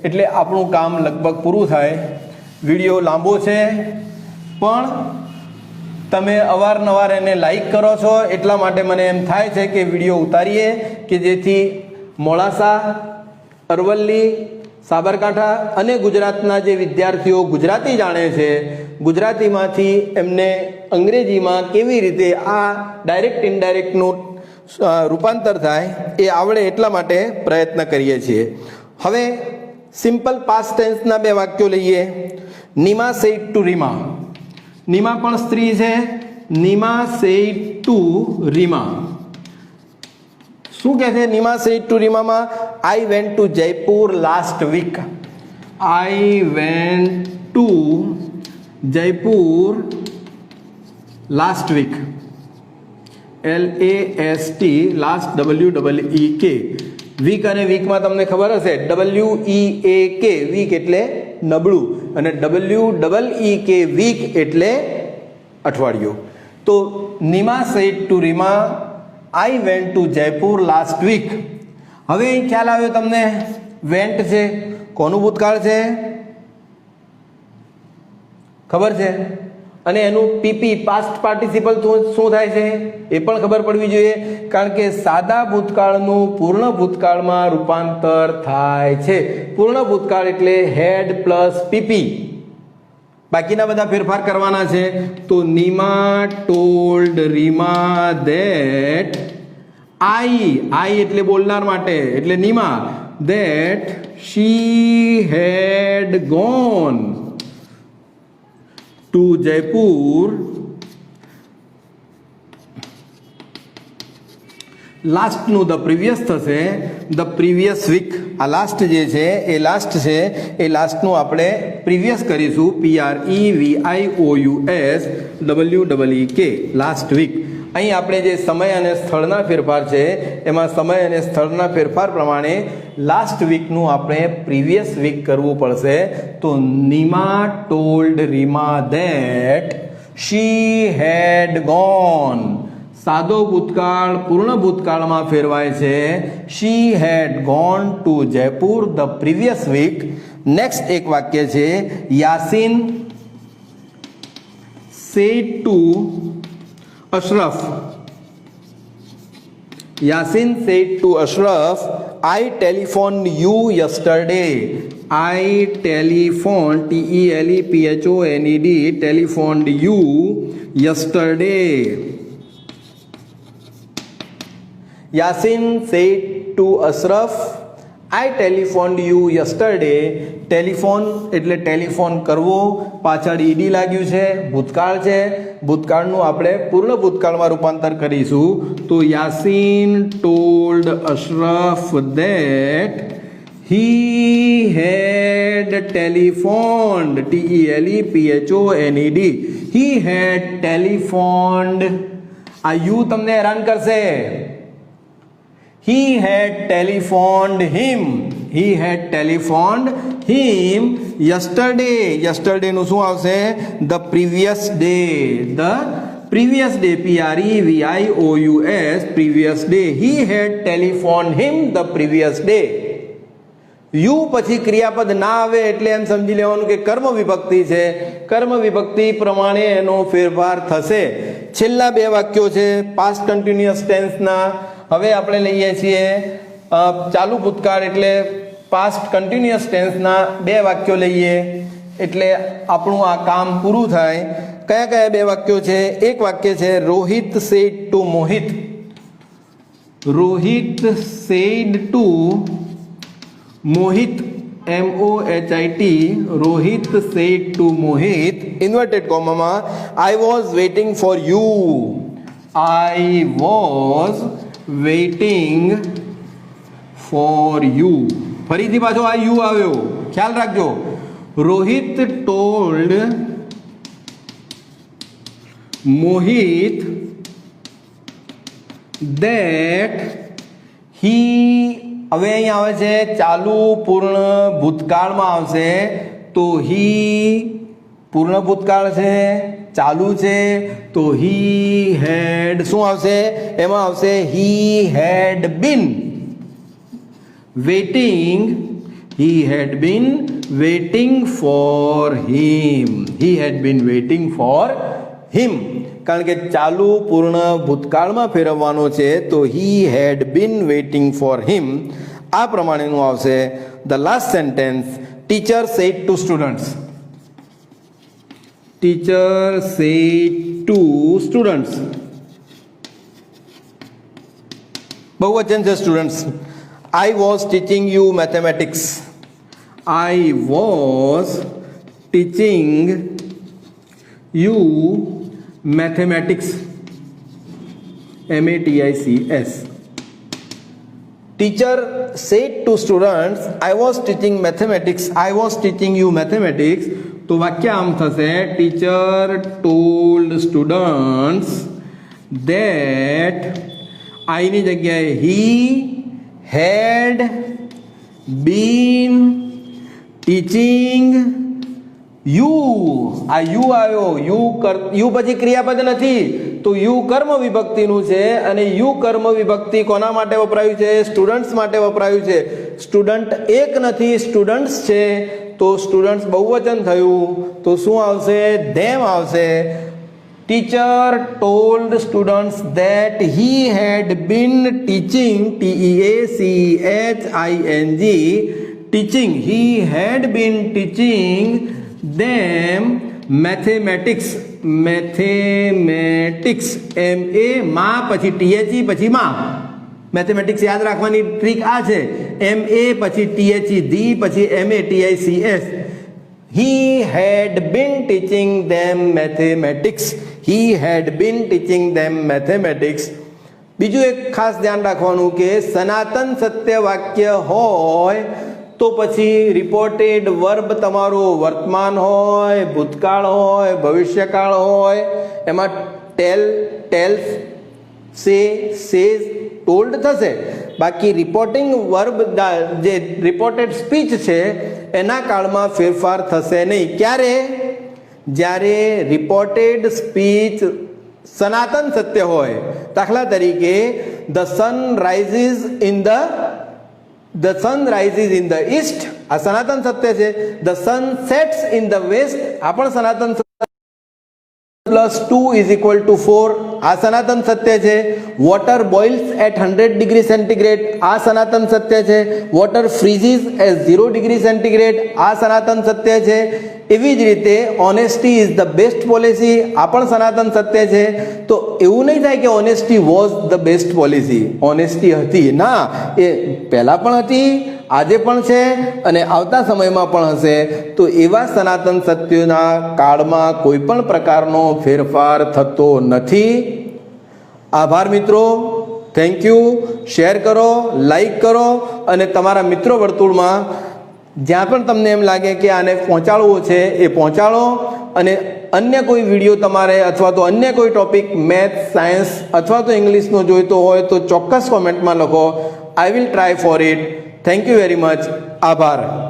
એટલે આપણું કામ લગભગ પૂરું થાય. વિડીયો લાંબો છે પણ તમે અવારનવાર એને લાઈક કરો છો એટલા માટે મને એમ થાય છે કે વિડીયો ઉતારીએ કે જેથી મોડાસા, અરવલ્લી, સાબરકાંઠા અને ગુજરાતના જે વિદ્યાર્થીઓ ગુજરાતી જાણે છે, ગુજરાતીમાંથી એમને અંગ્રેજીમાં કેવી રીતે આ ડાયરેક્ટ ઇનડાયરેક્ટનું રૂપાંતર થાય એ આવડે એટલા માટે પ્રયત્ન કરીએ છીએ. હવે સિમ્પલ પાસ્ટ ટેન્સના બે વાક્યો લઈએ. Neema said to Reema. નીમા પણ સ્ત્રી છે. Neema said to Reema. શું કહે છે નીમા સેડ ટુ રીમામાં? I went to Jaipur last week. I went to Jaipur last week. LAST last WEEK. Week અને વીકમાં તમને ખબર હશે WEAK વીક એટલે નબળું અને WEEK વીક એટલે અઠવાડિયું. તો Nima said to Rima I went to Jaipur last week. હવે અહીં ખ્યાલ આવ્યો તમને? વેન્ટ છે, કોનું ભૂતકાળ છે ખબર છે? અને એનું PP પાસ્ટ પાર્ટિસિપલ શું થાય છે એ પણ ખબર પડવી જોઈએ, કારણ કે સાદા ભૂતકાળનું પૂર્ણ ભૂતકાળમાં રૂપાંતર થાય છે. પૂર્ણ ભૂતકાળ એટલે હેડ પ્લસ PP. બાકીના બધા ફેરફાર કરવાના છે. તો Neema told Reema that I એટલે બોલનાર માટે એટલે Neema that she had gone to Jaipur લાસ્ટનું ધ પ્રીવિયસ થશે ધ પ્રીવિયસ વીક. આ લાસ્ટ જે છે એ લાસ્ટ છે એ લાસ્ટનું આપણે પ્રીવિયસ કરીશું PREVIOUS લાસ્ટ વીક. અહીં આપણે જે સમય અને સ્થળના ફેરફાર છે એમાં સમય અને સ્થળના ફેરફાર પ્રમાણે લાસ્ટ વીકનું આપણે પ્રીવિયસ વીક કરવું પડશે. તો Neema told Reema that she had gone. સાદો ભૂતકાળ પૂર્ણ ભૂતકાળમાં ફેરવાય છે. She had gone to Jaipur the previous week. Next એક વાક્ય છે Yasin said to Ashraf. Yasin said to Ashraf I telephone you yesterday. I telephone TELEPHONED telephoned you yesterday. Yasin said to Ashraf, I telephoned you yesterday. Telephone એટલે telephone કરવો, પાછળ ED લાગ્યું છે, ભૂતકાળ છે. ભૂતકાળનું આપણે પૂર્ણ ભૂતકાળમાં રૂપાંતર કરીશું. તો Yasin told Ashraf that he had telephoned TELEPHONED he had telephoned. આ યુ તમને હેરાન કરશે. He had telephoned him. He had telephoned him yesterday. Yesterday નું શું આવશે? The previous day. The previous day. PREVIOUS previous day. He had telephoned him the previous day. You પછી ક્રિયાપદ ના આવે એટલે એમ સમજી લેવાનું કે કર્મ વિભક્તિ છે. કર્મ વિભક્તિ પ્રમાણે એનો ફેરફાર થશે. છેલ્લા બે વાક્યો છે પાસ્ટ કન્ટિન્યુઅસ ટેન્સના. હવે આપણે લઈએ છીએ ચાલુ ભૂતકાળ એટલે પાસ્ટ કન્ટિન્યુઅસ ટેન્સના બે વાક્યો લઈએ એટલે આપણું આ કામ પૂરું થાય. કયા કયા બે વાક્યો છે? એક વાક્ય છે Rohit said to Mohit. Rohit said to Mohit MOHIT. Rohit said to Mohit inverted કોમામાં I was waiting for you. I was waiting for you. ફરીથી પાછો આ યુ આવ્યો, ખ્યાલ રાખજો. Rohit told Mohit that he. હવે અહીં આવે છે ચાલુ પૂર્ણ ભૂતકાળમાં આવશે. તો હી પૂર્ણ ભૂતકાળ છે, ચાલુ છે. તો હી હેડ શું આવશે? એમાં આવશે he had been waiting. He had been waiting for him. He had been waiting for him. કારણ કે ચાલુ પૂર્ણ ભૂતકાળમાં ફેરવવાનો છે. તો હી હેડ બીન વેઇટિંગ ફોર હિમ. આ પ્રમાણેનું આવશે. The last sentence teacher said to students. Teacher said to students. बहुवचन से students. I was teaching you mathematics. I was teaching you mathematics. MATICS. Teacher said to students, I was teaching mathematics. I was teaching you mathematics. તો વાક્ય આમ થશે teacher told students that આઈની જગ્યાએ હી had been teaching you. આ you આવ્યો, you પછી ક્રિયાપદ નથી તો યુ કર્મ વિભક્તિનું છે અને યુ કર્મ વિભક્તિ કોના માટે વપરાયું છે? સ્ટુડન્ટ્સ માટે વપરાયું છે. સ્ટુડન્ટ એક નથી, સ્ટુડન્ટ્સ છે. તો સ્ટુડન્ટ્સ બહુવચન થયું તો શું આવશે? ધેમ આવશે. Teacher told students that he had been teaching TEACHING teaching. He had been teaching them mathematics MA માં પછી THE પછી માં મેથેમેટિક્સ યાદ રાખવાની ટ્રીક આ છે MA પછી THE ધી પછી MATICS he had been teaching them mathematics બીજું એક ખાસ ધ્યાન રાખવાનું કે સનાતન સત્ય વાક્ય હોય તો પછી રિપોર્ટેડ વર્બ તમારો વર્તમાન હોય ભૂતકાળ હોય ભવિષ્યકાળ હોય એમાં ટેલ્સ સેઝ ટોલ્ડ થશે બાકી રિપોર્ટિંગ વર્બ જે રિપોર્ટેડ સ્પીચ છે એના કાળમાં ફેરફાર થશે નહીં ક્યારે જ્યારે રિપોર્ટેડ સ્પીચ સનાતન સત્ય હોય દાખલા તરીકે the sun rises in the east આ સનાતન સત્ય છે the sun sets in the west આ પણ સનાતન +2 = 4 આ સનાતન સત્ય છે water boils at 100 degree centigrade આ સનાતન સત્ય છે water freezes at 0 degree centigrade આ સનાતન સત્ય છે એવી જ રીતે honesty is the best policy આ પણ સનાતન સત્ય છે તો એવું નહીં થાય કે honesty was the best policy honesty હતી ના એ પહેલાં પણ હતી આજે પણ છે અને આવતા સમયમાં પણ હશે તો એવા સનાતન સત્યોના કાળમાં કોઈ પણ પ્રકારનો ફેરફાર થતો નથી આભાર મિત્રો થેન્ક યુ શેર કરો લાઈક કરો અને તમારા મિત્રો વર્તુળમાં જ્યાં પણ તમને એમ લાગે કે આને પહોંચાડવો છે એ પહોંચાડો અને અન્ય કોઈ વિડીયો તમારે અથવા તો અન્ય કોઈ ટોપિક મેથ સાયન્સ અથવા તો ઇંગ્લિશનો જોઈતો હોય તો ચોક્કસ કોમેન્ટમાં લખો I will try four it thank you very much આભાર